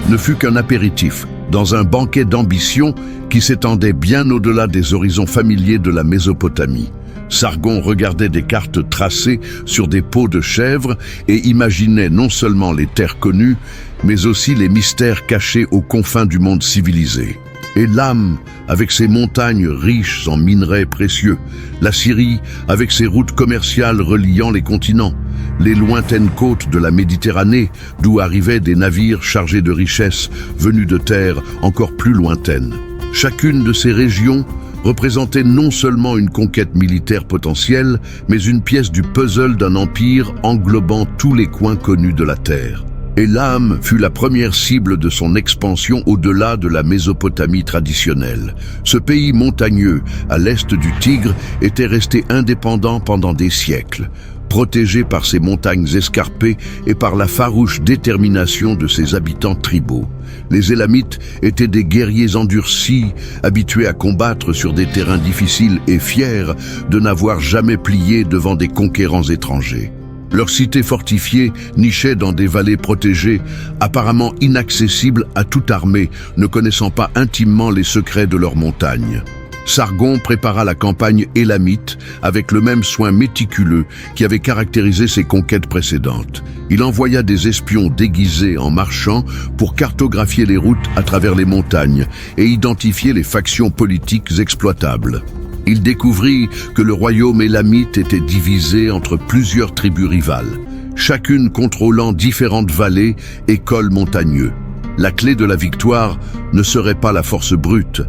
ne fut qu'un apéritif, dans un banquet d'ambition qui s'étendait bien au-delà des horizons familiers de la Mésopotamie. Sargon regardait des cartes tracées sur des peaux de chèvre et imaginait non seulement les terres connues, mais aussi les mystères cachés aux confins du monde civilisé. Élam, avec ses montagnes riches en minerais précieux, la Syrie, avec ses routes commerciales reliant les continents, les lointaines côtes de la Méditerranée, d'où arrivaient des navires chargés de richesses venus de terres encore plus lointaines. Chacune de ces régions représentait non seulement une conquête militaire potentielle, mais une pièce du puzzle d'un empire englobant tous les coins connus de la terre. Élam fut la première cible de son expansion au-delà de la Mésopotamie traditionnelle. Ce pays montagneux, à l'est du Tigre, était resté indépendant pendant des siècles. protégée par ses montagnes escarpées et par la farouche détermination de ses habitants tribaux. Les Élamites étaient des guerriers endurcis, habitués à combattre sur des terrains difficiles et fiers de n'avoir jamais plié devant des conquérants étrangers. Leurs cités fortifiées nichaient dans des vallées protégées, apparemment inaccessibles à toute armée, ne connaissant pas intimement les secrets de leurs montagnes. Sargon prépara la campagne élamite avec le même soin méticuleux qui avait caractérisé ses conquêtes précédentes. Il envoya des espions déguisés en marchands pour cartographier les routes à travers les montagnes et identifier les factions politiques exploitables. Il découvrit que le royaume élamite était divisé entre plusieurs tribus rivales, chacune contrôlant différentes vallées et cols montagneux. La clé de la victoire ne serait pas la force brute,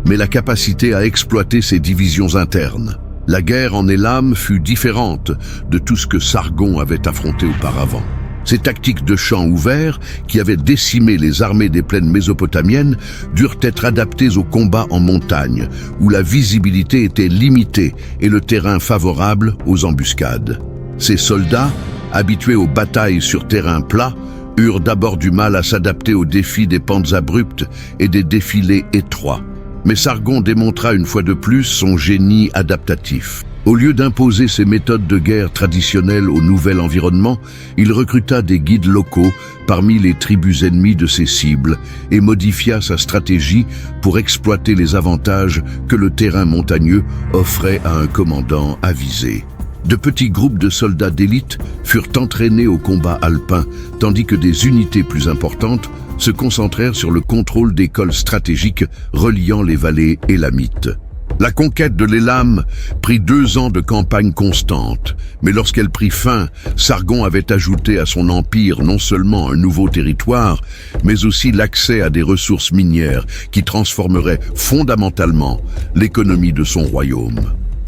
mais la capacité à exploiter ces divisions internes. La guerre en Élam fut différente de tout ce que Sargon avait affronté auparavant. Ces tactiques de champ ouvert, qui avaient décimé les armées des plaines mésopotamiennes, durent être adaptées aux combats en montagne, où la visibilité était limitée et le terrain favorable aux embuscades. Ces soldats, habitués aux batailles sur terrain plat, eurent d'abord du mal à s'adapter aux défis des pentes abruptes et des défilés étroits. Mais Sargon démontra une fois de plus son génie adaptatif. Au lieu d'imposer ses méthodes de guerre traditionnelles au nouvel environnement, il recruta des guides locaux parmi les tribus ennemies de ses cibles et modifia sa stratégie pour exploiter les avantages que le terrain montagneux offrait à un commandant avisé. De petits groupes de soldats d'élite furent entraînés au combat alpin, tandis que des unités plus importantes se concentrèrent sur le contrôle des cols stratégiques reliant les vallées élamites. La conquête de l'Élam prit 2 ans de campagne constante, mais lorsqu'elle prit fin, Sargon avait ajouté à son empire non seulement un nouveau territoire, mais aussi l'accès à des ressources minières qui transformeraient fondamentalement l'économie de son royaume.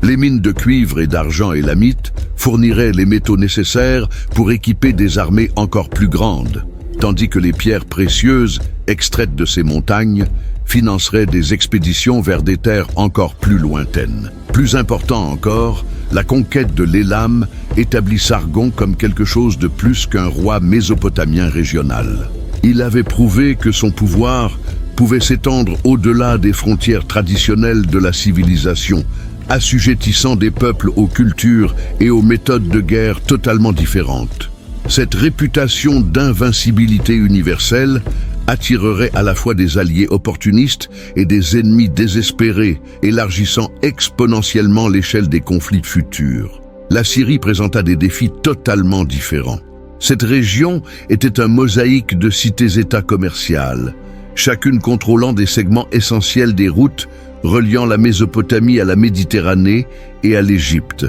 Les mines de cuivre et d'argent élamites fourniraient les métaux nécessaires pour équiper des armées encore plus grandes, tandis que les pierres précieuses, extraites de ces montagnes, financeraient des expéditions vers des terres encore plus lointaines. Plus important encore, la conquête de l'Élam établit Sargon comme quelque chose de plus qu'un roi mésopotamien régional. Il avait prouvé que son pouvoir pouvait s'étendre au-delà des frontières traditionnelles de la civilisation, assujettissant des peuples aux cultures et aux méthodes de guerre totalement différentes. Cette réputation d'invincibilité universelle attirerait à la fois des alliés opportunistes et des ennemis désespérés, élargissant exponentiellement l'échelle des conflits futurs. La Syrie présenta des défis totalement différents. Cette région était un mosaïque de cités-États commerciales, chacune contrôlant des segments essentiels des routes reliant la Mésopotamie à la Méditerranée et à l'Égypte.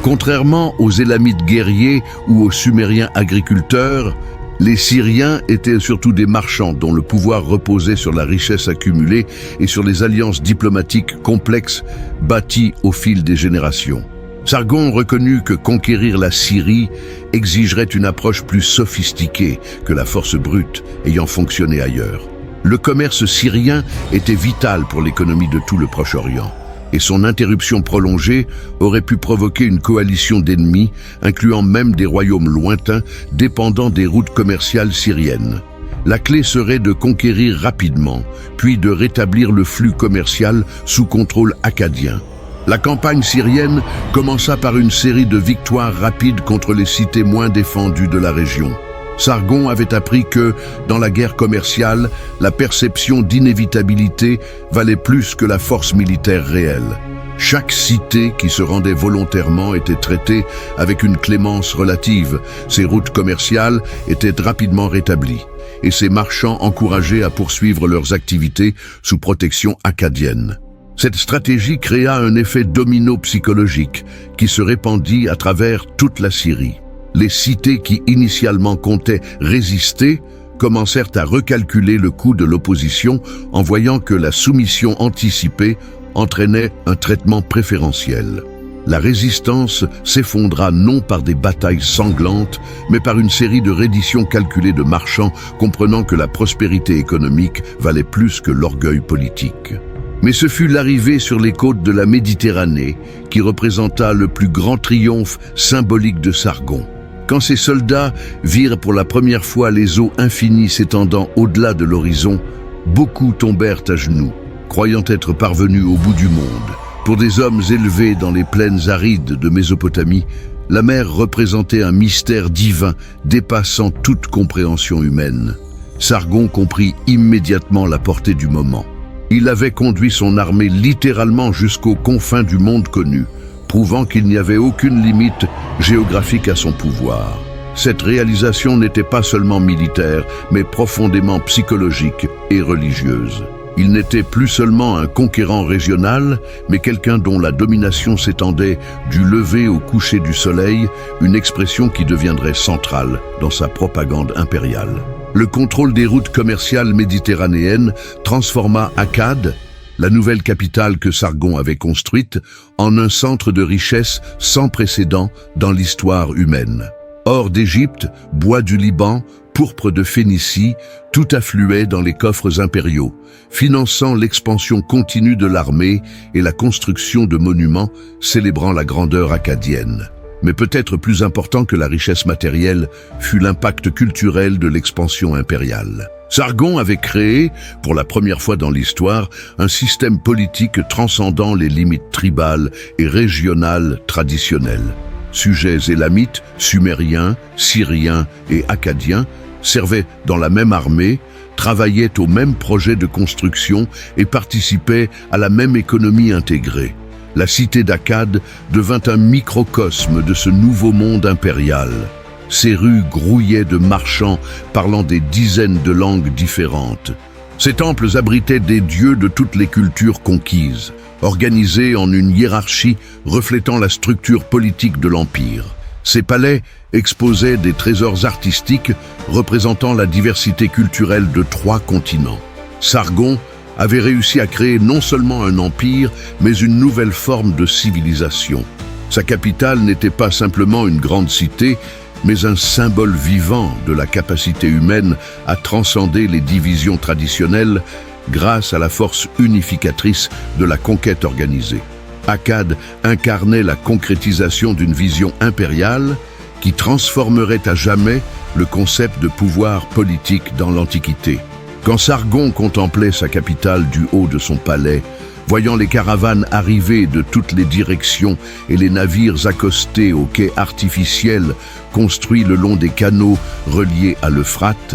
Contrairement aux Élamites guerriers ou aux Sumériens agriculteurs, les Syriens étaient surtout des marchands dont le pouvoir reposait sur la richesse accumulée et sur les alliances diplomatiques complexes bâties au fil des générations. Sargon reconnut que conquérir la Syrie exigerait une approche plus sophistiquée que la force brute ayant fonctionné ailleurs. Le commerce syrien était vital pour l'économie de tout le Proche-Orient, et son interruption prolongée aurait pu provoquer une coalition d'ennemis, incluant même des royaumes lointains dépendant des routes commerciales syriennes. La clé serait de conquérir rapidement, puis de rétablir le flux commercial sous contrôle akkadien. La campagne syrienne commença par une série de victoires rapides contre les cités moins défendues de la région. Sargon avait appris que, dans la guerre commerciale, la perception d'inévitabilité valait plus que la force militaire réelle. Chaque cité qui se rendait volontairement était traitée avec une clémence relative. Ses routes commerciales étaient rapidement rétablies, et ses marchands encouragés à poursuivre leurs activités sous protection akkadienne. Cette stratégie créa un effet domino psychologique qui se répandit à travers toute la Syrie. Les cités qui initialement comptaient résister commencèrent à recalculer le coût de l'opposition en voyant que la soumission anticipée entraînait un traitement préférentiel. La résistance s'effondra non par des batailles sanglantes, mais par une série de redditions calculées de marchands comprenant que la prospérité économique valait plus que l'orgueil politique. Mais ce fut l'arrivée sur les côtes de la Méditerranée qui représenta le plus grand triomphe symbolique de Sargon. Quand ses soldats virent pour la première fois les eaux infinies s'étendant au-delà de l'horizon, beaucoup tombèrent à genoux, croyant être parvenus au bout du monde. Pour des hommes élevés dans les plaines arides de Mésopotamie, la mer représentait un mystère divin dépassant toute compréhension humaine. Sargon comprit immédiatement la portée du moment. Il avait conduit son armée littéralement jusqu'aux confins du monde connu, prouvant qu'il n'y avait aucune limite géographique à son pouvoir. Cette réalisation n'était pas seulement militaire, mais profondément psychologique et religieuse. Il n'était plus seulement un conquérant régional, mais quelqu'un dont la domination s'étendait du lever au coucher du soleil, une expression qui deviendrait centrale dans sa propagande impériale. Le contrôle des routes commerciales méditerranéennes transforma Akkad, la nouvelle capitale que Sargon avait construite, en un centre de richesse sans précédent dans l'histoire humaine. Or d'Égypte, bois du Liban, pourpre de Phénicie, tout affluait dans les coffres impériaux, finançant l'expansion continue de l'armée et la construction de monuments célébrant la grandeur akkadienne. Mais peut-être plus important que la richesse matérielle fut l'impact culturel de l'expansion impériale. Sargon avait créé, pour la première fois dans l'histoire, un système politique transcendant les limites tribales et régionales traditionnelles. Sujets élamites, sumériens, syriens et akkadiens servaient dans la même armée, travaillaient au même projet de construction et participaient à la même économie intégrée. La cité d'Akkad devint un microcosme de ce nouveau monde impérial. Ses rues grouillaient de marchands parlant des dizaines de langues différentes. Ces temples abritaient des dieux de toutes les cultures conquises, organisés en une hiérarchie reflétant la structure politique de l'Empire. Ces palais exposaient des trésors artistiques représentant la diversité culturelle de 3 continents. Sargon avait réussi à créer non seulement un empire, mais une nouvelle forme de civilisation. Sa capitale n'était pas simplement une grande cité, mais un symbole vivant de la capacité humaine à transcender les divisions traditionnelles grâce à la force unificatrice de la conquête organisée. Akkad incarnait la concrétisation d'une vision impériale qui transformerait à jamais le concept de pouvoir politique dans l'Antiquité. Quand Sargon contemplait sa capitale du haut de son palais, voyant les caravanes arriver de toutes les directions et les navires accostés aux quais artificiels construits le long des canaux reliés à l'Euphrate,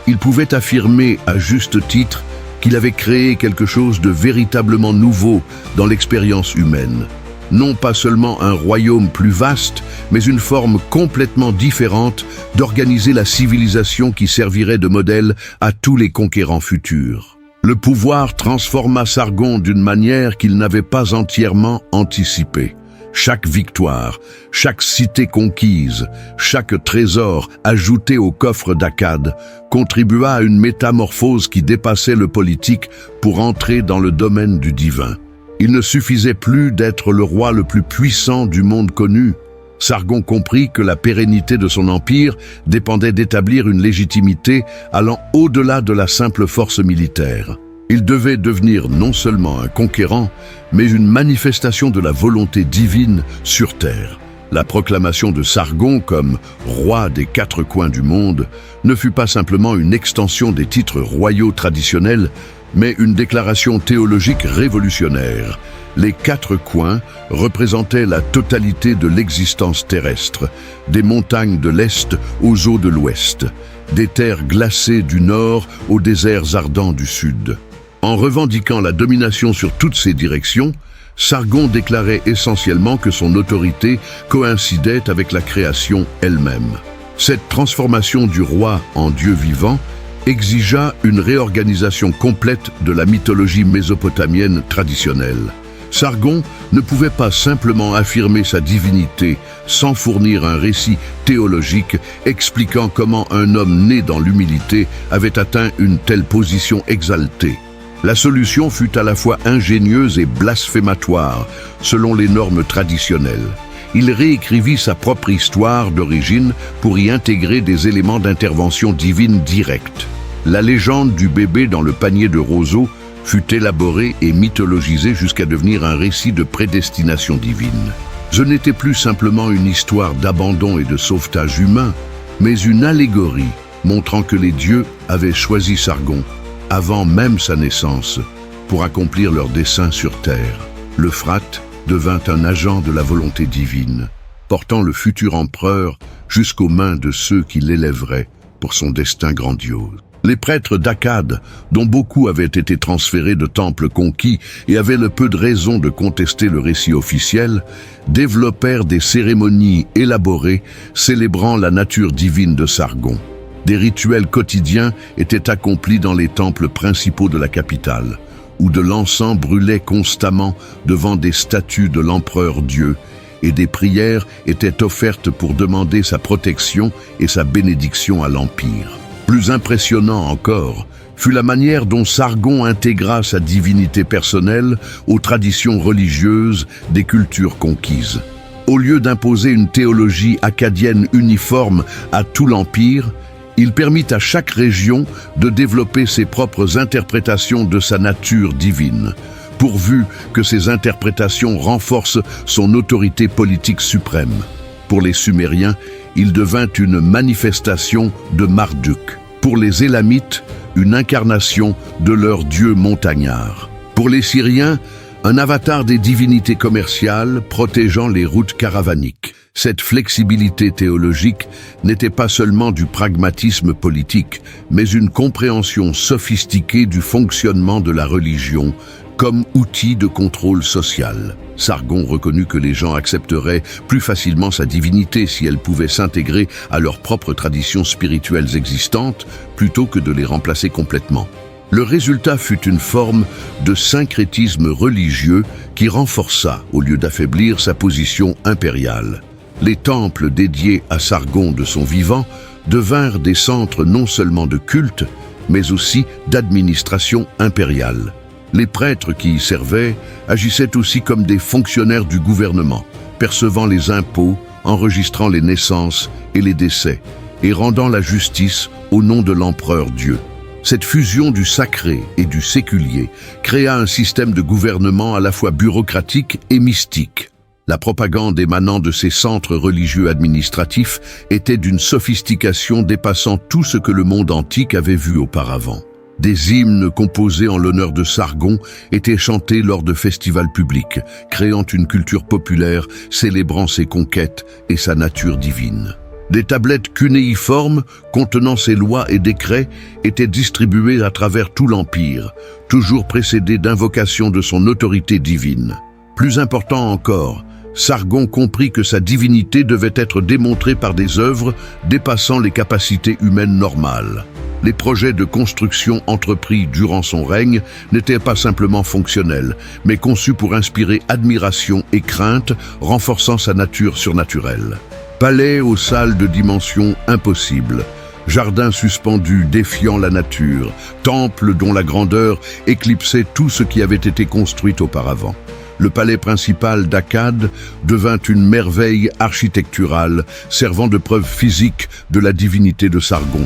il pouvait affirmer à juste titre qu'il avait créé quelque chose de véritablement nouveau dans l'expérience humaine. Non pas seulement un royaume plus vaste, mais une forme complètement différente d'organiser la civilisation qui servirait de modèle à tous les conquérants futurs. Le pouvoir transforma Sargon d'une manière qu'il n'avait pas entièrement anticipée. Chaque victoire, chaque cité conquise, chaque trésor ajouté au coffre d'Akkad contribua à une métamorphose qui dépassait le politique pour entrer dans le domaine du divin. Il ne suffisait plus d'être le roi le plus puissant du monde connu. Sargon comprit que la pérennité de son empire dépendait d'établir une légitimité allant au-delà de la simple force militaire. Il devait devenir non seulement un conquérant, mais une manifestation de la volonté divine sur terre. La proclamation de Sargon comme roi des 4 coins du monde ne fut pas simplement une extension des titres royaux traditionnels, mais une déclaration théologique révolutionnaire. Les 4 coins représentaient la totalité de l'existence terrestre, des montagnes de l'Est aux eaux de l'Ouest, des terres glacées du Nord aux déserts ardents du Sud. En revendiquant la domination sur toutes ces directions, Sargon déclarait essentiellement que son autorité coïncidait avec la création elle-même. Cette transformation du roi en Dieu vivant exigea une réorganisation complète de la mythologie mésopotamienne traditionnelle. Sargon ne pouvait pas simplement affirmer sa divinité sans fournir un récit théologique expliquant comment un homme né dans l'humilité avait atteint une telle position exaltée. La solution fut à la fois ingénieuse et blasphématoire, selon les normes traditionnelles. Il réécrivit sa propre histoire d'origine pour y intégrer des éléments d'intervention divine directe. La légende du bébé dans le panier de roseaux fut élaboré et mythologisé jusqu'à devenir un récit de prédestination divine. Ce n'était plus simplement une histoire d'abandon et de sauvetage humain, mais une allégorie montrant que les dieux avaient choisi Sargon, avant même sa naissance, pour accomplir leur dessein sur terre. L'Euphrate devint un agent de la volonté divine, portant le futur empereur jusqu'aux mains de ceux qui l'élèveraient pour son destin grandiose. Les prêtres d'Akkad, dont beaucoup avaient été transférés de temples conquis et avaient le peu de raison de contester le récit officiel, développèrent des cérémonies élaborées célébrant la nature divine de Sargon. Des rituels quotidiens étaient accomplis dans les temples principaux de la capitale, où de l'encens brûlait constamment devant des statues de l'empereur Dieu, et des prières étaient offertes pour demander sa protection et sa bénédiction à l'Empire. Plus impressionnant encore fut la manière dont Sargon intégra sa divinité personnelle aux traditions religieuses des cultures conquises. Au lieu d'imposer une théologie akkadienne uniforme à tout l'Empire, il permit à chaque région de développer ses propres interprétations de sa nature divine, pourvu que ces interprétations renforcent son autorité politique suprême. Pour les Sumériens, il devint une manifestation de Marduk. Pour les Élamites, une incarnation de leur dieu montagnard. Pour les Syriens, un avatar des divinités commerciales protégeant les routes caravaniques. Cette flexibilité théologique n'était pas seulement du pragmatisme politique, mais une compréhension sophistiquée du fonctionnement de la religion comme outil de contrôle social. Sargon reconnut que les gens accepteraient plus facilement sa divinité si elle pouvait s'intégrer à leurs propres traditions spirituelles existantes plutôt que de les remplacer complètement. Le résultat fut une forme de syncrétisme religieux qui renforça, au lieu d'affaiblir, sa position impériale. Les temples dédiés à Sargon de son vivant devinrent des centres non seulement de culte, mais aussi d'administration impériale. Les prêtres qui y servaient agissaient aussi comme des fonctionnaires du gouvernement, percevant les impôts, enregistrant les naissances et les décès, et rendant la justice au nom de l'empereur Dieu. Cette fusion du sacré et du séculier créa un système de gouvernement à la fois bureaucratique et mystique. La propagande émanant de ces centres religieux administratifs était d'une sophistication dépassant tout ce que le monde antique avait vu auparavant. Des hymnes composés en l'honneur de Sargon étaient chantés lors de festivals publics, créant une culture populaire célébrant ses conquêtes et sa nature divine. Des tablettes cunéiformes contenant ses lois et décrets étaient distribuées à travers tout l'Empire, toujours précédées d'invocations de son autorité divine. Plus important encore, Sargon comprit que sa divinité devait être démontrée par des œuvres dépassant les capacités humaines normales. Les projets de construction entrepris durant son règne n'étaient pas simplement fonctionnels, mais conçus pour inspirer admiration et crainte, renforçant sa nature surnaturelle. Palais aux salles de dimensions impossibles, jardins suspendus défiant la nature, temples dont la grandeur éclipsait tout ce qui avait été construit auparavant. Le palais principal d'Akkad devint une merveille architecturale, servant de preuve physique de la divinité de Sargon.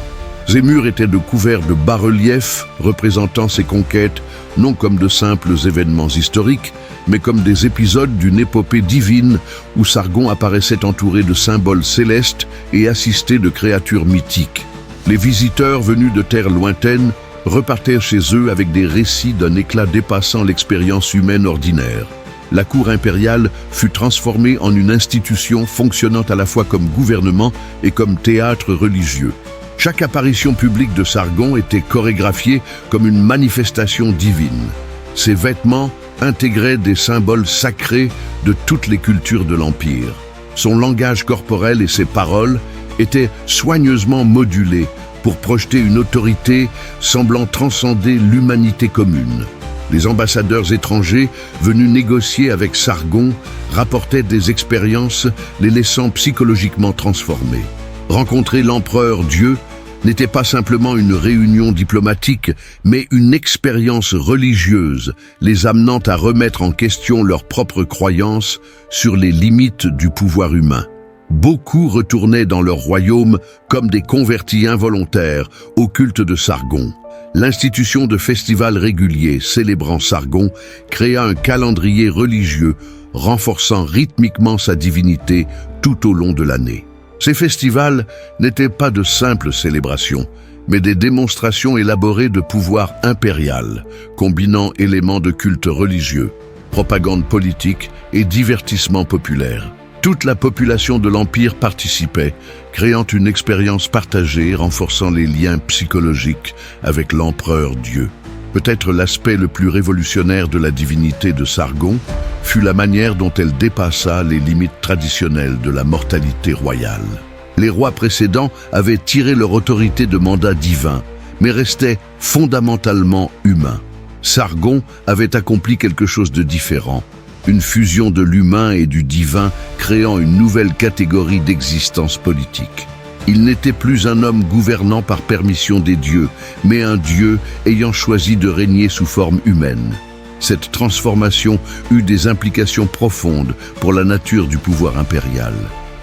Ces murs étaient couverts de bas-reliefs représentant ses conquêtes, non comme de simples événements historiques, mais comme des épisodes d'une épopée divine où Sargon apparaissait entouré de symboles célestes et assisté de créatures mythiques. Les visiteurs venus de terres lointaines repartaient chez eux avec des récits d'un éclat dépassant l'expérience humaine ordinaire. La cour impériale fut transformée en une institution fonctionnant à la fois comme gouvernement et comme théâtre religieux. Chaque apparition publique de Sargon était chorégraphiée comme une manifestation divine. Ses vêtements intégraient des symboles sacrés de toutes les cultures de l'Empire. Son langage corporel et ses paroles étaient soigneusement modulés pour projeter une autorité semblant transcender l'humanité commune. Les ambassadeurs étrangers venus négocier avec Sargon rapportaient des expériences les laissant psychologiquement transformés. Rencontrer l'empereur Dieu n'était pas simplement une réunion diplomatique, mais une expérience religieuse, les amenant à remettre en question leurs propres croyances sur les limites du pouvoir humain. Beaucoup retournaient dans leur royaume comme des convertis involontaires au culte de Sargon. L'institution de festivals réguliers célébrant Sargon créa un calendrier religieux renforçant rythmiquement sa divinité tout au long de l'année. Ces festivals n'étaient pas de simples célébrations, mais des démonstrations élaborées de pouvoir impérial, combinant éléments de culte religieux, propagande politique et divertissement populaire. Toute la population de l'Empire participait, créant une expérience partagée renforçant les liens psychologiques avec l'empereur Dieu. Peut-être l'aspect le plus révolutionnaire de la divinité de Sargon fut la manière dont elle dépassa les limites traditionnelles de la mortalité royale. Les rois précédents avaient tiré leur autorité de mandats divins, mais restaient fondamentalement humains. Sargon avait accompli quelque chose de différent, une fusion de l'humain et du divin créant une nouvelle catégorie d'existence politique. Il n'était plus un homme gouvernant par permission des dieux, mais un dieu ayant choisi de régner sous forme humaine. Cette transformation eut des implications profondes pour la nature du pouvoir impérial.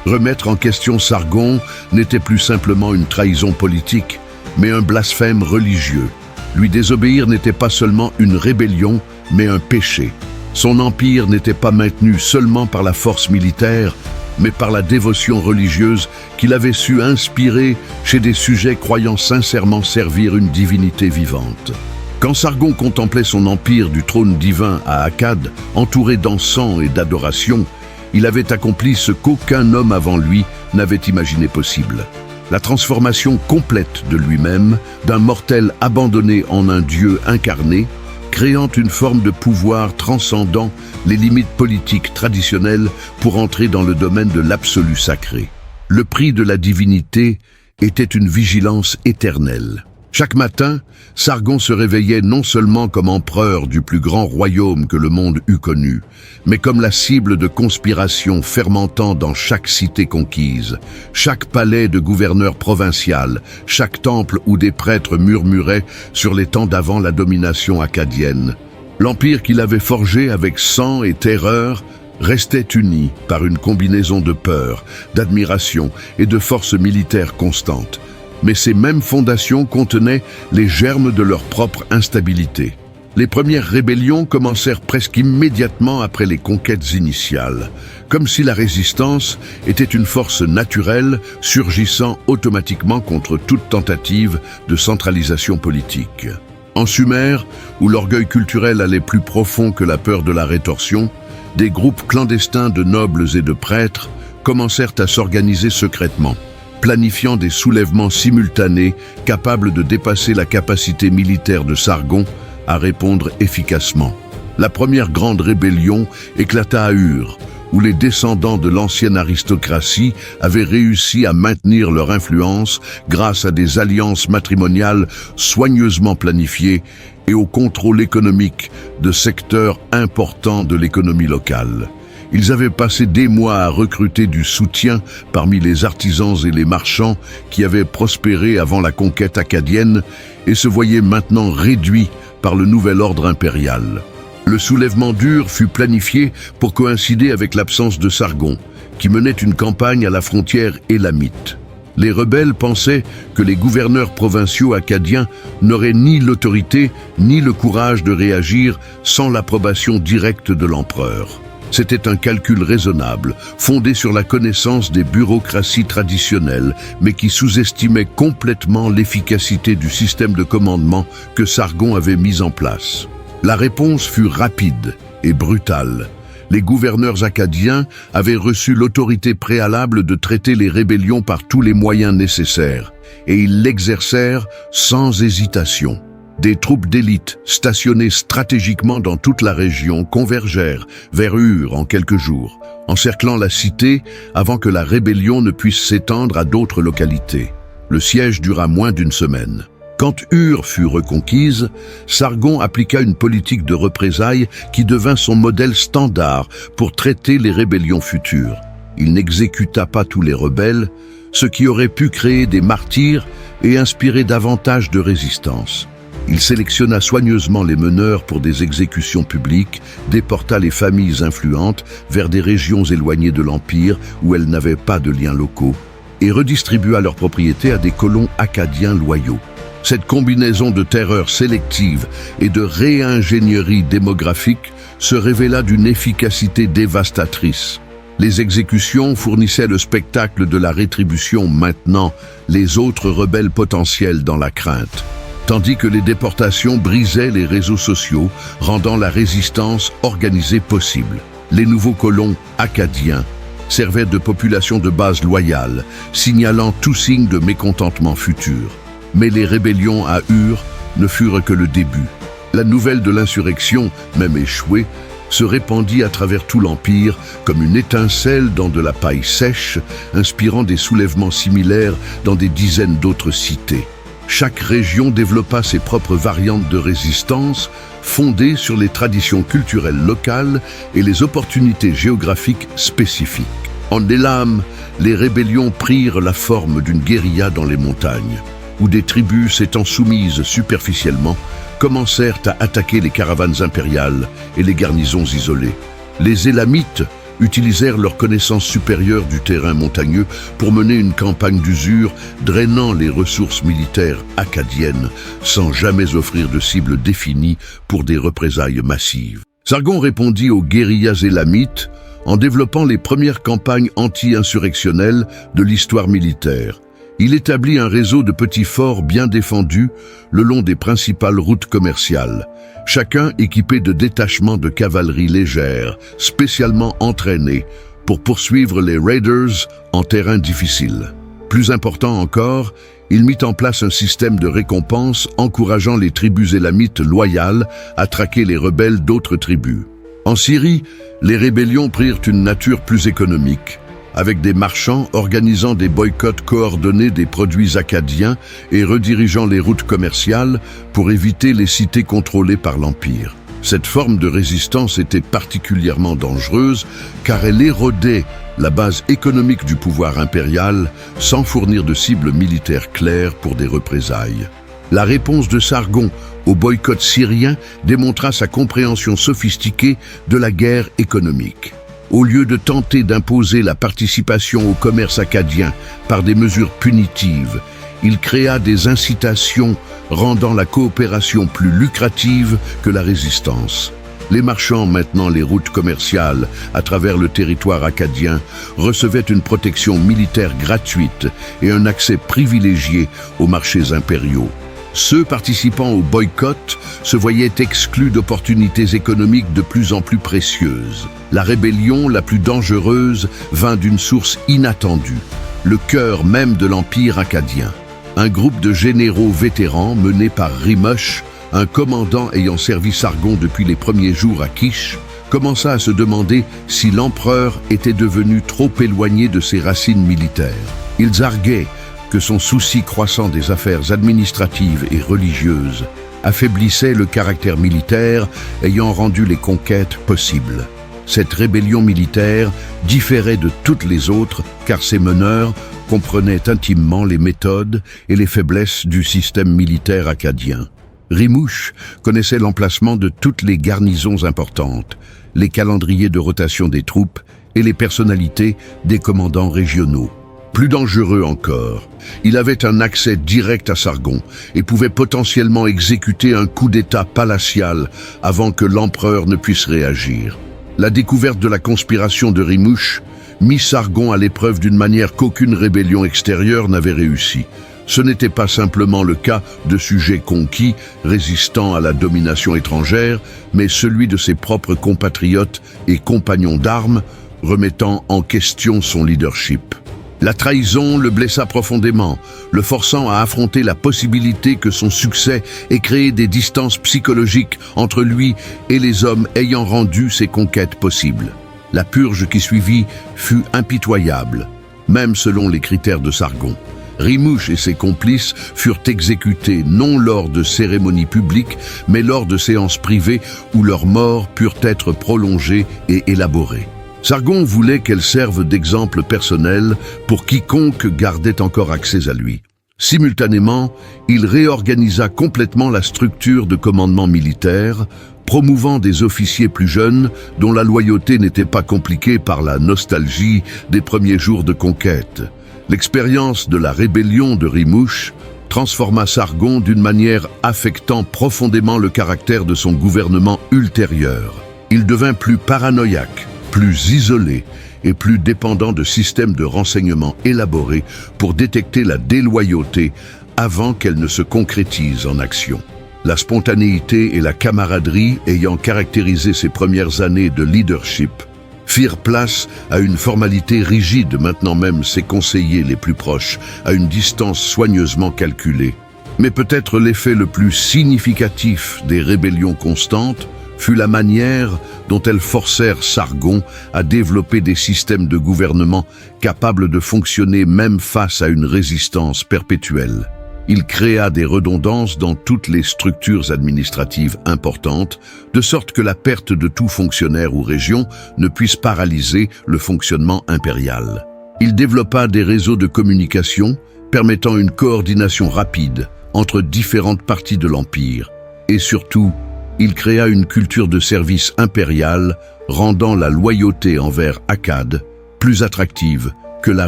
Remettre en question Sargon n'était plus simplement une trahison politique, mais un blasphème religieux. Lui désobéir n'était pas seulement une rébellion, mais un péché. Son empire n'était pas maintenu seulement par la force militaire, mais par la dévotion religieuse qu'il avait su inspirer chez des sujets croyant sincèrement servir une divinité vivante. Quand Sargon contemplait son empire du trône divin à Akkad, entouré d'encens et d'adoration, il avait accompli ce qu'aucun homme avant lui n'avait imaginé possible. La transformation complète de lui-même, d'un mortel abandonné en un dieu incarné, créant une forme de pouvoir transcendant les limites politiques traditionnelles pour entrer dans le domaine de l'absolu sacré. Le prix de la divinité était une vigilance éternelle. Chaque matin, Sargon se réveillait non seulement comme empereur du plus grand royaume que le monde eût connu, mais comme la cible de conspirations fermentant dans chaque cité conquise, chaque palais de gouverneur provincial, chaque temple où des prêtres murmuraient sur les temps d'avant la domination akkadienne. L'empire qu'il avait forgé avec sang et terreur restait uni par une combinaison de peur, d'admiration et de force militaire constante. Mais ces mêmes fondations contenaient les germes de leur propre instabilité. Les premières rébellions commencèrent presque immédiatement après les conquêtes initiales, comme si la résistance était une force naturelle surgissant automatiquement contre toute tentative de centralisation politique. En Sumer, où l'orgueil culturel allait plus profond que la peur de la rétorsion, des groupes clandestins de nobles et de prêtres commencèrent à s'organiser secrètement, planifiant des soulèvements simultanés capables de dépasser la capacité militaire de Sargon à répondre efficacement. La première grande rébellion éclata à Ur, où les descendants de l'ancienne aristocratie avaient réussi à maintenir leur influence grâce à des alliances matrimoniales soigneusement planifiées et au contrôle économique de secteurs importants de l'économie locale. Ils avaient passé des mois à recruter du soutien parmi les artisans et les marchands qui avaient prospéré avant la conquête akkadienne et se voyaient maintenant réduits par le nouvel ordre impérial. Le soulèvement d'Ur fut planifié pour coïncider avec l'absence de Sargon, qui menait une campagne à la frontière élamite. Les rebelles pensaient que les gouverneurs provinciaux akkadiens n'auraient ni l'autorité ni le courage de réagir sans l'approbation directe de l'empereur. C'était un calcul raisonnable, fondé sur la connaissance des bureaucraties traditionnelles, mais qui sous-estimait complètement l'efficacité du système de commandement que Sargon avait mis en place. La réponse fut rapide et brutale. Les gouverneurs akkadiens avaient reçu l'autorité préalable de traiter les rébellions par tous les moyens nécessaires, et ils l'exercèrent sans hésitation. Des troupes d'élite stationnées stratégiquement dans toute la région convergèrent vers Ur en quelques jours, encerclant la cité avant que la rébellion ne puisse s'étendre à d'autres localités. Le siège dura moins d'une semaine. Quand Ur fut reconquise, Sargon appliqua une politique de représailles qui devint son modèle standard pour traiter les rébellions futures. Il n'exécuta pas tous les rebelles, ce qui aurait pu créer des martyrs et inspirer davantage de résistance. Il sélectionna soigneusement les meneurs pour des exécutions publiques, déporta les familles influentes vers des régions éloignées de l'Empire où elles n'avaient pas de liens locaux, et redistribua leurs propriétés à des colons akkadiens loyaux. Cette combinaison de terreur sélective et de réingénierie démographique se révéla d'une efficacité dévastatrice. Les exécutions fournissaient le spectacle de la rétribution maintenant les autres rebelles potentiels dans la crainte, tandis que les déportations brisaient les réseaux sociaux, rendant la résistance organisée possible. Les nouveaux colons acadiens servaient de population de base loyale, signalant tout signe de mécontentement futur. Mais les rébellions à Ur ne furent que le début. La nouvelle de l'insurrection, même échouée, se répandit à travers tout l'Empire comme une étincelle dans de la paille sèche, inspirant des soulèvements similaires dans des dizaines d'autres cités. Chaque région développa ses propres variantes de résistance, fondées sur les traditions culturelles locales et les opportunités géographiques spécifiques. En Elam, les rébellions prirent la forme d'une guérilla dans les montagnes, où des tribus s'étant soumises superficiellement, commencèrent à attaquer les caravanes impériales et les garnisons isolées. Les Élamites utilisèrent leur connaissance supérieure du terrain montagneux pour mener une campagne d'usure, drainant les ressources militaires acadiennes, sans jamais offrir de cible définie pour des représailles massives. Sargon répondit aux guérillas élamites en développant les premières campagnes anti-insurrectionnelles de l'histoire militaire. Il établit un réseau de petits forts bien défendus le long des principales routes commerciales, chacun équipé de détachements de cavalerie légère, spécialement entraînés pour poursuivre les raiders en terrain difficile. Plus important encore, il mit en place un système de récompense encourageant les tribus élamites loyales à traquer les rebelles d'autres tribus. En Syrie, les rébellions prirent une nature plus économique, avec des marchands organisant des boycotts coordonnés des produits acadiens et redirigeant les routes commerciales pour éviter les cités contrôlées par l'Empire. Cette forme de résistance était particulièrement dangereuse car elle érodait la base économique du pouvoir impérial sans fournir de cibles militaires claires pour des représailles. La réponse de Sargon au boycott syrien démontra sa compréhension sophistiquée de la guerre économique. Au lieu de tenter d'imposer la participation au commerce acadien par des mesures punitives, il créa des incitations rendant la coopération plus lucrative que la résistance. Les marchands, maintenant les routes commerciales à travers le territoire acadien, recevaient une protection militaire gratuite et un accès privilégié aux marchés impériaux. Ceux participant au boycott se voyaient exclus d'opportunités économiques de plus en plus précieuses. La rébellion la plus dangereuse vint d'une source inattendue, le cœur même de l'Empire acadien. Un groupe de généraux vétérans mené par Rimush, un commandant ayant servi Sargon depuis les premiers jours à Kish, commença à se demander si l'empereur était devenu trop éloigné de ses racines militaires. Ils arguaient que son souci croissant des affaires administratives et religieuses affaiblissait le caractère militaire ayant rendu les conquêtes possibles. Cette rébellion militaire différait de toutes les autres car ses meneurs comprenaient intimement les méthodes et les faiblesses du système militaire acadien. Rimush connaissait l'emplacement de toutes les garnisons importantes, les calendriers de rotation des troupes et les personnalités des commandants régionaux. Plus dangereux encore, il avait un accès direct à Sargon et pouvait potentiellement exécuter un coup d'État palatial avant que l'empereur ne puisse réagir. La découverte de la conspiration de Rimush mit Sargon à l'épreuve d'une manière qu'aucune rébellion extérieure n'avait réussi. Ce n'était pas simplement le cas de sujets conquis résistant à la domination étrangère, mais celui de ses propres compatriotes et compagnons d'armes remettant en question son leadership. La trahison le blessa profondément, le forçant à affronter la possibilité que son succès ait créé des distances psychologiques entre lui et les hommes ayant rendu ses conquêtes possibles. La purge qui suivit fut impitoyable, même selon les critères de Sargon. Rimush et ses complices furent exécutés non lors de cérémonies publiques, mais lors de séances privées où leurs morts purent être prolongées et élaborées. Sargon voulait qu'elles servent d'exemple personnel pour quiconque gardait encore accès à lui. Simultanément, il réorganisa complètement la structure de commandement militaire, promouvant des officiers plus jeunes dont la loyauté n'était pas compliquée par la nostalgie des premiers jours de conquête. L'expérience de la rébellion de Rimush transforma Sargon d'une manière affectant profondément le caractère de son gouvernement ultérieur. Il devint plus paranoïaque, plus isolé et plus dépendant de systèmes de renseignement élaborés pour détecter la déloyauté avant qu'elle ne se concrétise en action. La spontanéité et la camaraderie ayant caractérisé ses premières années de leadership firent place à une formalité rigide, maintenant même ses conseillers les plus proches, à une distance soigneusement calculée. Mais peut-être l'effet le plus significatif des rébellions constantes fut la manière dont elles forcèrent Sargon à développer des systèmes de gouvernement capables de fonctionner même face à une résistance perpétuelle. Il créa des redondances dans toutes les structures administratives importantes, de sorte que la perte de tout fonctionnaire ou région ne puisse paralyser le fonctionnement impérial. Il développa des réseaux de communication permettant une coordination rapide entre différentes parties de l'Empire. Et surtout, il créa une culture de service impérial rendant la loyauté envers Akkad plus attractive que la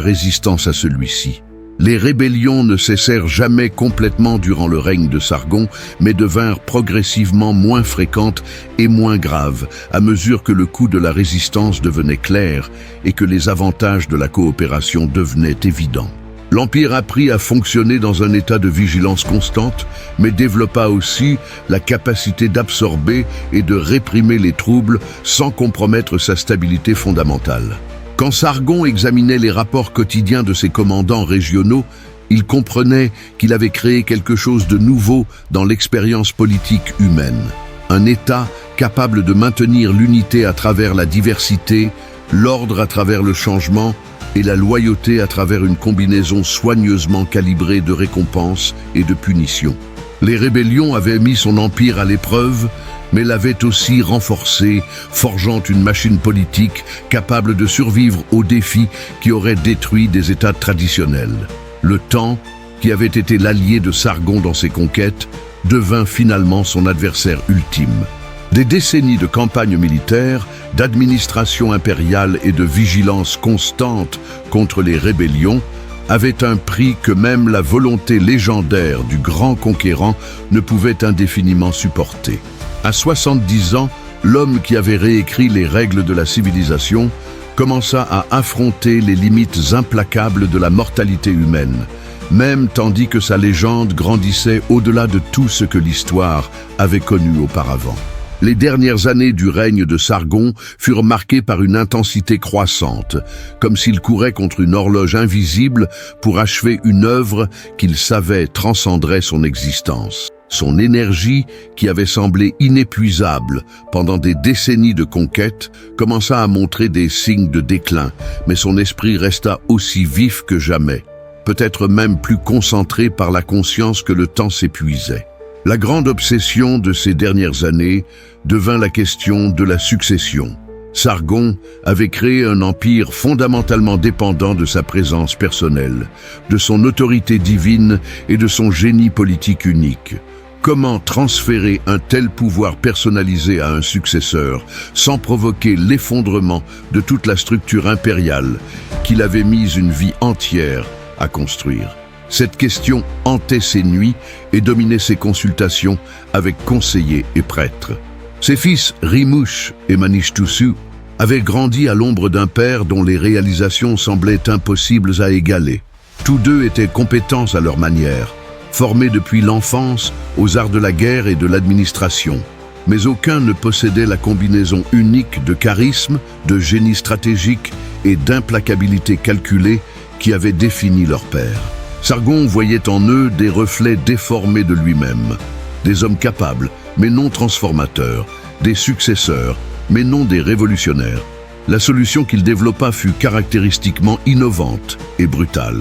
résistance à celui-ci. Les rébellions ne cessèrent jamais complètement durant le règne de Sargon, mais devinrent progressivement moins fréquentes et moins graves à mesure que le coût de la résistance devenait clair et que les avantages de la coopération devenaient évidents. L'Empire apprit à fonctionner dans un état de vigilance constante, mais développa aussi la capacité d'absorber et de réprimer les troubles sans compromettre sa stabilité fondamentale. Quand Sargon examinait les rapports quotidiens de ses commandants régionaux, il comprenait qu'il avait créé quelque chose de nouveau dans l'expérience politique humaine. Un État capable de maintenir l'unité à travers la diversité, l'ordre à travers le changement et la loyauté à travers une combinaison soigneusement calibrée de récompenses et de punitions. Les rébellions avaient mis son empire à l'épreuve, mais l'avait aussi renforcé, forgeant une machine politique capable de survivre aux défis qui auraient détruit des États traditionnels. Le temps, qui avait été l'allié de Sargon dans ses conquêtes, devint finalement son adversaire ultime. Des décennies de campagnes militaires, d'administration impériale et de vigilance constante contre les rébellions avaient un prix que même la volonté légendaire du grand conquérant ne pouvait indéfiniment supporter. À 70 ans, l'homme qui avait réécrit les règles de la civilisation commença à affronter les limites implacables de la mortalité humaine, même tandis que sa légende grandissait au-delà de tout ce que l'histoire avait connu auparavant. Les dernières années du règne de Sargon furent marquées par une intensité croissante, comme s'il courait contre une horloge invisible pour achever une œuvre qu'il savait transcenderait son existence. Son énergie, qui avait semblé inépuisable pendant des décennies de conquête, commença à montrer des signes de déclin, mais son esprit resta aussi vif que jamais, peut-être même plus concentré par la conscience que le temps s'épuisait. La grande obsession de ces dernières années devint la question de la succession. Sargon avait créé un empire fondamentalement dépendant de sa présence personnelle, de son autorité divine et de son génie politique unique. Comment transférer un tel pouvoir personnalisé à un successeur sans provoquer l'effondrement de toute la structure impériale qu'il avait mise une vie entière à construire? Cette question hantait ses nuits et dominait ses consultations avec conseillers et prêtres. Ses fils Rimush et Manishtusu avaient grandi à l'ombre d'un père dont les réalisations semblaient impossibles à égaler. Tous deux étaient compétents à leur manière, formés depuis l'enfance aux arts de la guerre et de l'administration. Mais aucun ne possédait la combinaison unique de charisme, de génie stratégique et d'implacabilité calculée qui avait défini leur père. Sargon voyait en eux des reflets déformés de lui-même, des hommes capables, mais non transformateurs, des successeurs, mais non des révolutionnaires. La solution qu'il développa fut caractéristiquement innovante et brutale.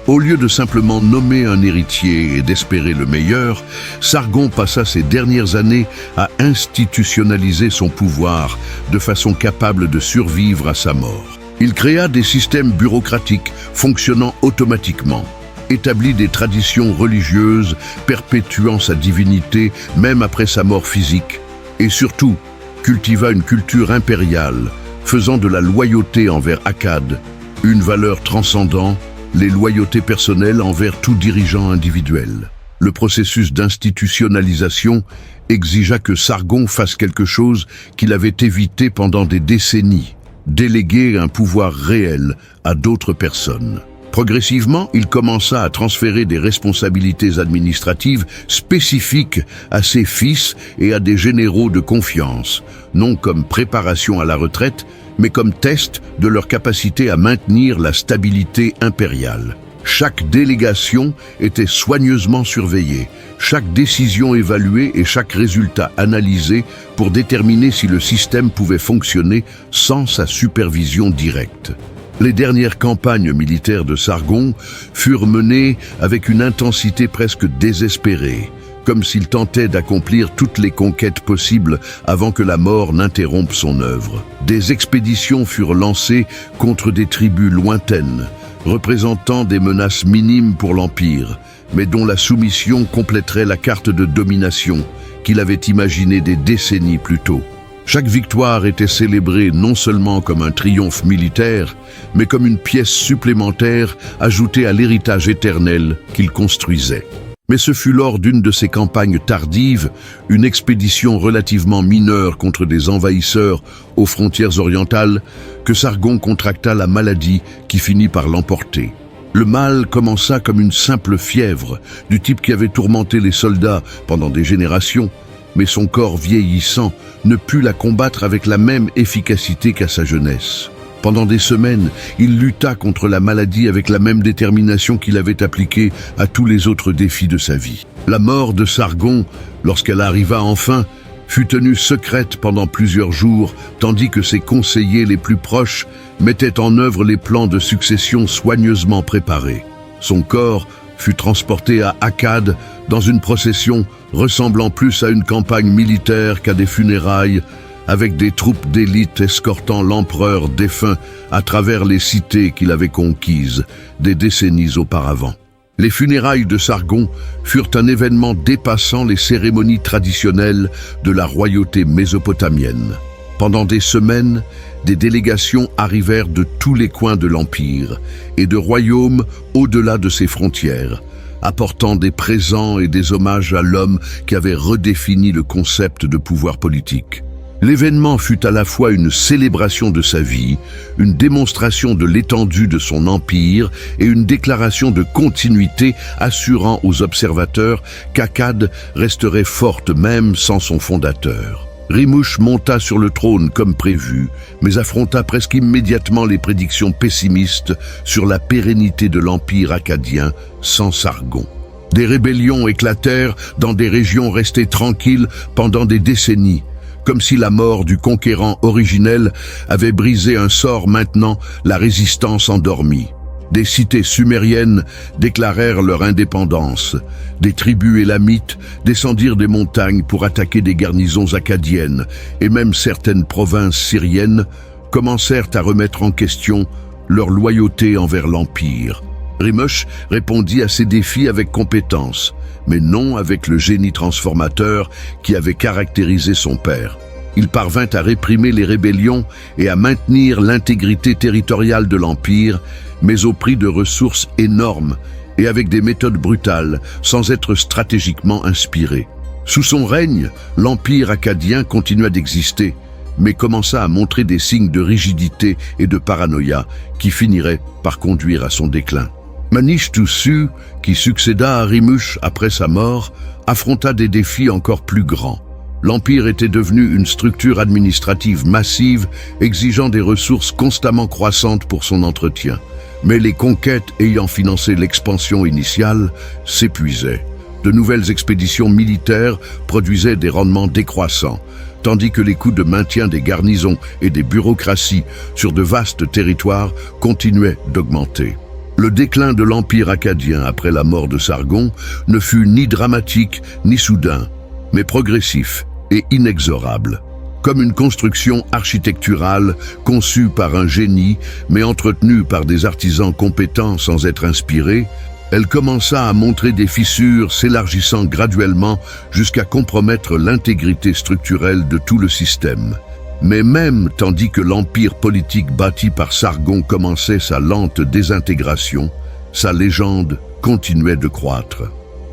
Au lieu de simplement nommer un héritier et d'espérer le meilleur, Sargon passa ses dernières années à institutionnaliser son pouvoir de façon capable de survivre à sa mort. Il créa des systèmes bureaucratiques fonctionnant automatiquement, établit des traditions religieuses perpétuant sa divinité même après sa mort physique, et surtout cultiva une culture impériale, faisant de la loyauté envers Akkad une valeur transcendante les loyautés personnelles envers tout dirigeant individuel. Le processus d'institutionnalisation exigea que Sargon fasse quelque chose qu'il avait évité pendant des décennies, déléguer un pouvoir réel à d'autres personnes. Progressivement, il commença à transférer des responsabilités administratives spécifiques à ses fils et à des généraux de confiance, non comme préparation à la retraite, mais comme test de leur capacité à maintenir la stabilité impériale. Chaque délégation était soigneusement surveillée, chaque décision évaluée et chaque résultat analysé pour déterminer si le système pouvait fonctionner sans sa supervision directe. Les dernières campagnes militaires de Sargon furent menées avec une intensité presque désespérée, comme s'il tentait d'accomplir toutes les conquêtes possibles avant que la mort n'interrompe son œuvre. Des expéditions furent lancées contre des tribus lointaines, représentant des menaces minimes pour l'Empire, mais dont la soumission compléterait la carte de domination qu'il avait imaginée des décennies plus tôt. Chaque victoire était célébrée non seulement comme un triomphe militaire, mais comme une pièce supplémentaire ajoutée à l'héritage éternel qu'il construisait. Mais ce fut lors d'une de ces campagnes tardives, une expédition relativement mineure contre des envahisseurs aux frontières orientales, que Sargon contracta la maladie qui finit par l'emporter. Le mal commença comme une simple fièvre, du type qui avait tourmenté les soldats pendant des générations, mais son corps vieillissant ne put la combattre avec la même efficacité qu'à sa jeunesse. Pendant des semaines, il lutta contre la maladie avec la même détermination qu'il avait appliquée à tous les autres défis de sa vie. La mort de Sargon, lorsqu'elle arriva enfin, fut tenue secrète pendant plusieurs jours, tandis que ses conseillers les plus proches mettaient en œuvre les plans de succession soigneusement préparés. Son corps fut transporté à Akkad dans une procession ressemblant plus à une campagne militaire qu'à des funérailles, avec des troupes d'élite escortant l'empereur défunt à travers les cités qu'il avait conquises des décennies auparavant. Les funérailles de Sargon furent un événement dépassant les cérémonies traditionnelles de la royauté mésopotamienne. Pendant des semaines, des délégations arrivèrent de tous les coins de l'Empire et de royaumes au-delà de ses frontières, apportant des présents et des hommages à l'homme qui avait redéfini le concept de pouvoir politique. L'événement fut à la fois une célébration de sa vie, une démonstration de l'étendue de son empire et une déclaration de continuité assurant aux observateurs qu'Akkad resterait forte même sans son fondateur. Rimush monta sur le trône comme prévu, mais affronta presque immédiatement les prédictions pessimistes sur la pérennité de l'empire akkadien sans Sargon. Des rébellions éclatèrent dans des régions restées tranquilles pendant des décennies, comme si la mort du conquérant originel avait brisé un sort maintenant la résistance endormie. Des cités sumériennes déclarèrent leur indépendance. Des tribus élamites descendirent des montagnes pour attaquer des garnisons akkadiennes, et même certaines provinces syriennes commencèrent à remettre en question leur loyauté envers l'Empire. Rimush répondit à ces défis avec compétence, mais non avec le génie transformateur qui avait caractérisé son père. Il parvint à réprimer les rébellions et à maintenir l'intégrité territoriale de l'Empire, mais au prix de ressources énormes et avec des méthodes brutales, sans être stratégiquement inspiré. Sous son règne, l'Empire akkadien continua d'exister, mais commença à montrer des signes de rigidité et de paranoïa qui finiraient par conduire à son déclin. Manishtusu, qui succéda à Rimush après sa mort, affronta des défis encore plus grands. L'Empire était devenu une structure administrative massive, exigeant des ressources constamment croissantes pour son entretien. Mais les conquêtes ayant financé l'expansion initiale s'épuisaient. De nouvelles expéditions militaires produisaient des rendements décroissants, tandis que les coûts de maintien des garnisons et des bureaucraties sur de vastes territoires continuaient d'augmenter. Le déclin de l'Empire akkadien après la mort de Sargon ne fut ni dramatique ni soudain, mais progressif et inexorable. Comme une construction architecturale conçue par un génie, mais entretenue par des artisans compétents sans être inspirés, elle commença à montrer des fissures s'élargissant graduellement jusqu'à compromettre l'intégrité structurelle de tout le système. Mais même tandis que l'empire politique bâti par Sargon commençait sa lente désintégration, sa légende continuait de croître.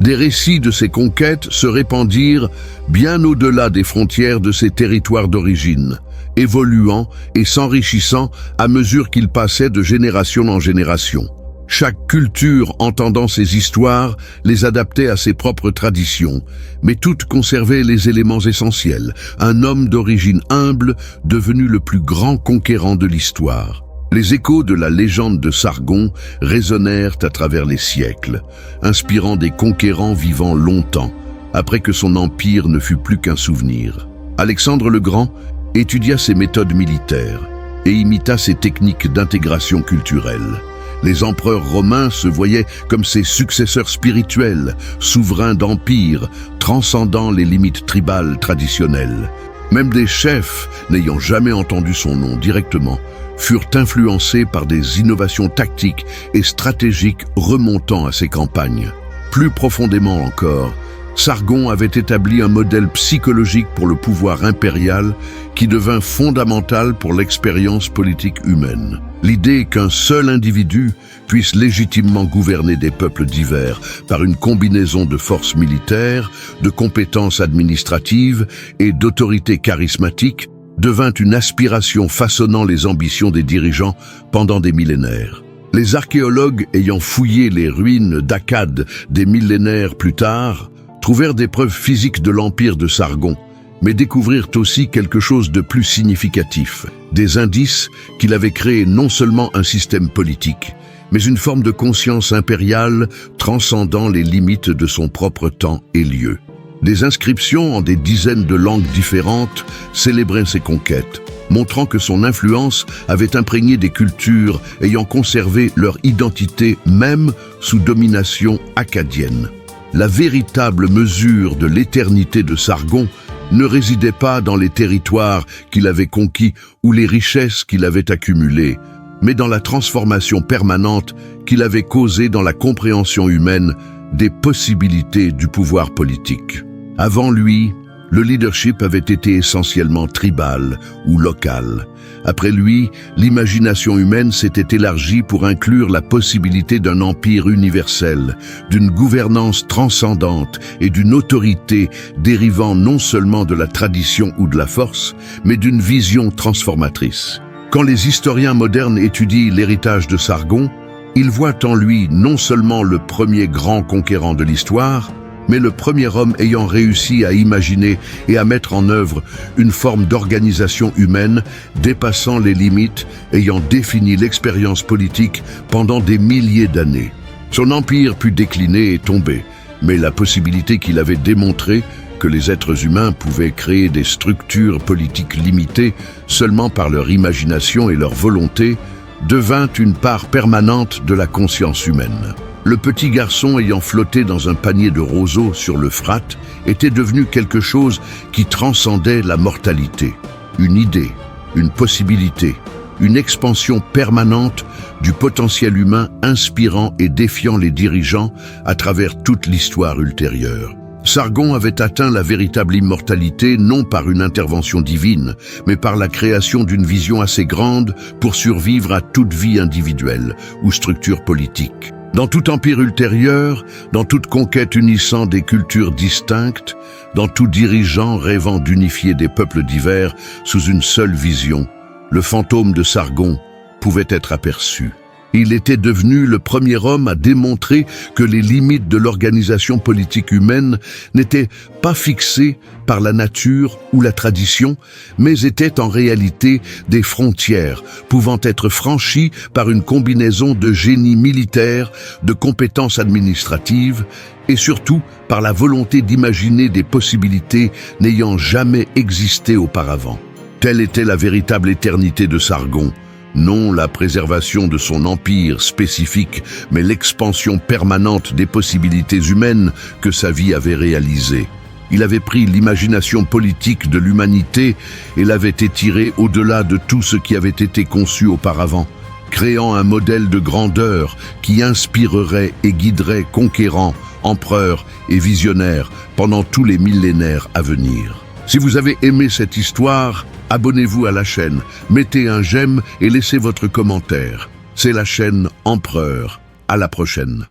Des récits de ses conquêtes se répandirent bien au-delà des frontières de ses territoires d'origine, évoluant et s'enrichissant à mesure qu'il passait de génération en génération. Chaque culture, entendant ces histoires, les adaptait à ses propres traditions, mais toutes conservaient les éléments essentiels. Un homme d'origine humble, devenu le plus grand conquérant de l'histoire. Les échos de la légende de Sargon résonnèrent à travers les siècles, inspirant des conquérants vivant longtemps, après que son empire ne fut plus qu'un souvenir. Alexandre le Grand étudia ses méthodes militaires et imita ses techniques d'intégration culturelle. Les empereurs romains se voyaient comme ses successeurs spirituels, souverains d'empire, transcendant les limites tribales traditionnelles. Même des chefs, n'ayant jamais entendu son nom directement, furent influencés par des innovations tactiques et stratégiques remontant à ses campagnes. Plus profondément encore, Sargon avait établi un modèle psychologique pour le pouvoir impérial qui devint fondamental pour l'expérience politique humaine. L'idée qu'un seul individu puisse légitimement gouverner des peuples divers par une combinaison de forces militaires, de compétences administratives et d'autorités charismatiques devint une aspiration façonnant les ambitions des dirigeants pendant des millénaires. Les archéologues ayant fouillé les ruines d'Akkad des millénaires plus tard trouvèrent des preuves physiques de l'empire de Sargon, mais découvrirent aussi quelque chose de plus significatif, des indices qu'il avait créé non seulement un système politique, mais une forme de conscience impériale transcendant les limites de son propre temps et lieu. Des inscriptions en des dizaines de langues différentes célébraient ses conquêtes, montrant que son influence avait imprégné des cultures ayant conservé leur identité même sous domination akkadienne. La véritable mesure de l'éternité de Sargon ne résidait pas dans les territoires qu'il avait conquis ou les richesses qu'il avait accumulées, mais dans la transformation permanente qu'il avait causée dans la compréhension humaine des possibilités du pouvoir politique. Avant lui, le leadership avait été essentiellement tribal ou local. Après lui, l'imagination humaine s'était élargie pour inclure la possibilité d'un empire universel, d'une gouvernance transcendante et d'une autorité dérivant non seulement de la tradition ou de la force, mais d'une vision transformatrice. Quand les historiens modernes étudient l'héritage de Sargon, ils voient en lui non seulement le premier grand conquérant de l'histoire, mais le premier homme ayant réussi à imaginer et à mettre en œuvre une forme d'organisation humaine dépassant les limites, ayant défini l'expérience politique pendant des milliers d'années. Son empire put décliner et tomber, mais la possibilité qu'il avait démontrée que les êtres humains pouvaient créer des structures politiques limitées seulement par leur imagination et leur volonté devint une part permanente de la conscience humaine. Le petit garçon ayant flotté dans un panier de roseaux sur l'Euphrate était devenu quelque chose qui transcendait la mortalité. Une idée, une possibilité, une expansion permanente du potentiel humain inspirant et défiant les dirigeants à travers toute l'histoire ultérieure. Sargon avait atteint la véritable immortalité non par une intervention divine, mais par la création d'une vision assez grande pour survivre à toute vie individuelle ou structure politique. Dans tout empire ultérieur, dans toute conquête unissant des cultures distinctes, dans tout dirigeant rêvant d'unifier des peuples divers sous une seule vision, le fantôme de Sargon pouvait être aperçu. Il était devenu le premier homme à démontrer que les limites de l'organisation politique humaine n'étaient pas fixées par la nature ou la tradition, mais étaient en réalité des frontières pouvant être franchies par une combinaison de génie militaire, de compétences administratives et surtout par la volonté d'imaginer des possibilités n'ayant jamais existé auparavant. Telle était la véritable éternité de Sargon. Non la préservation de son empire spécifique, mais l'expansion permanente des possibilités humaines que sa vie avait réalisées. Il avait pris l'imagination politique de l'humanité et l'avait étirée au-delà de tout ce qui avait été conçu auparavant, créant un modèle de grandeur qui inspirerait et guiderait conquérants, empereurs et visionnaires pendant tous les millénaires à venir. Si vous avez aimé cette histoire, abonnez-vous à la chaîne, mettez un j'aime et laissez votre commentaire. C'est la chaîne Empereur. À la prochaine.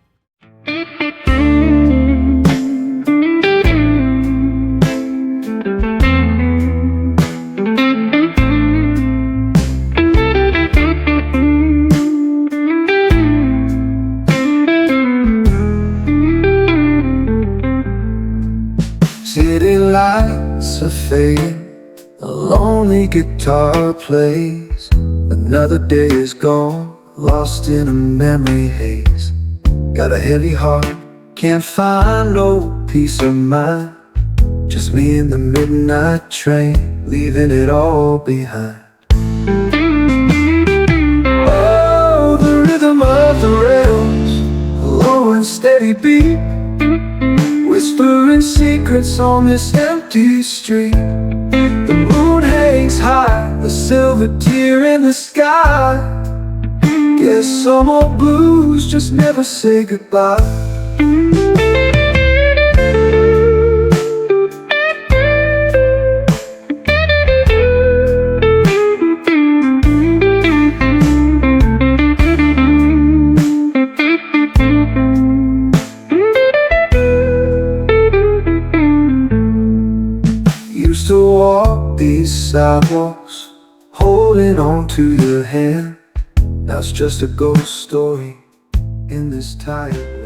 City lights are fading, a lonely guitar plays. Another day is gone, lost in a memory haze. Got a heavy heart, can't find no peace of mind. Just me in the midnight train, leaving it all behind. Oh, the rhythm of the rails, a low and steady beat, whispering secrets on this empty street. The moon hangs high, a silver tear in the sky. Guess some old blues just never say goodbye. Used to walk these sidewalks, holding on to your hand. Now it's just a ghost story in this tired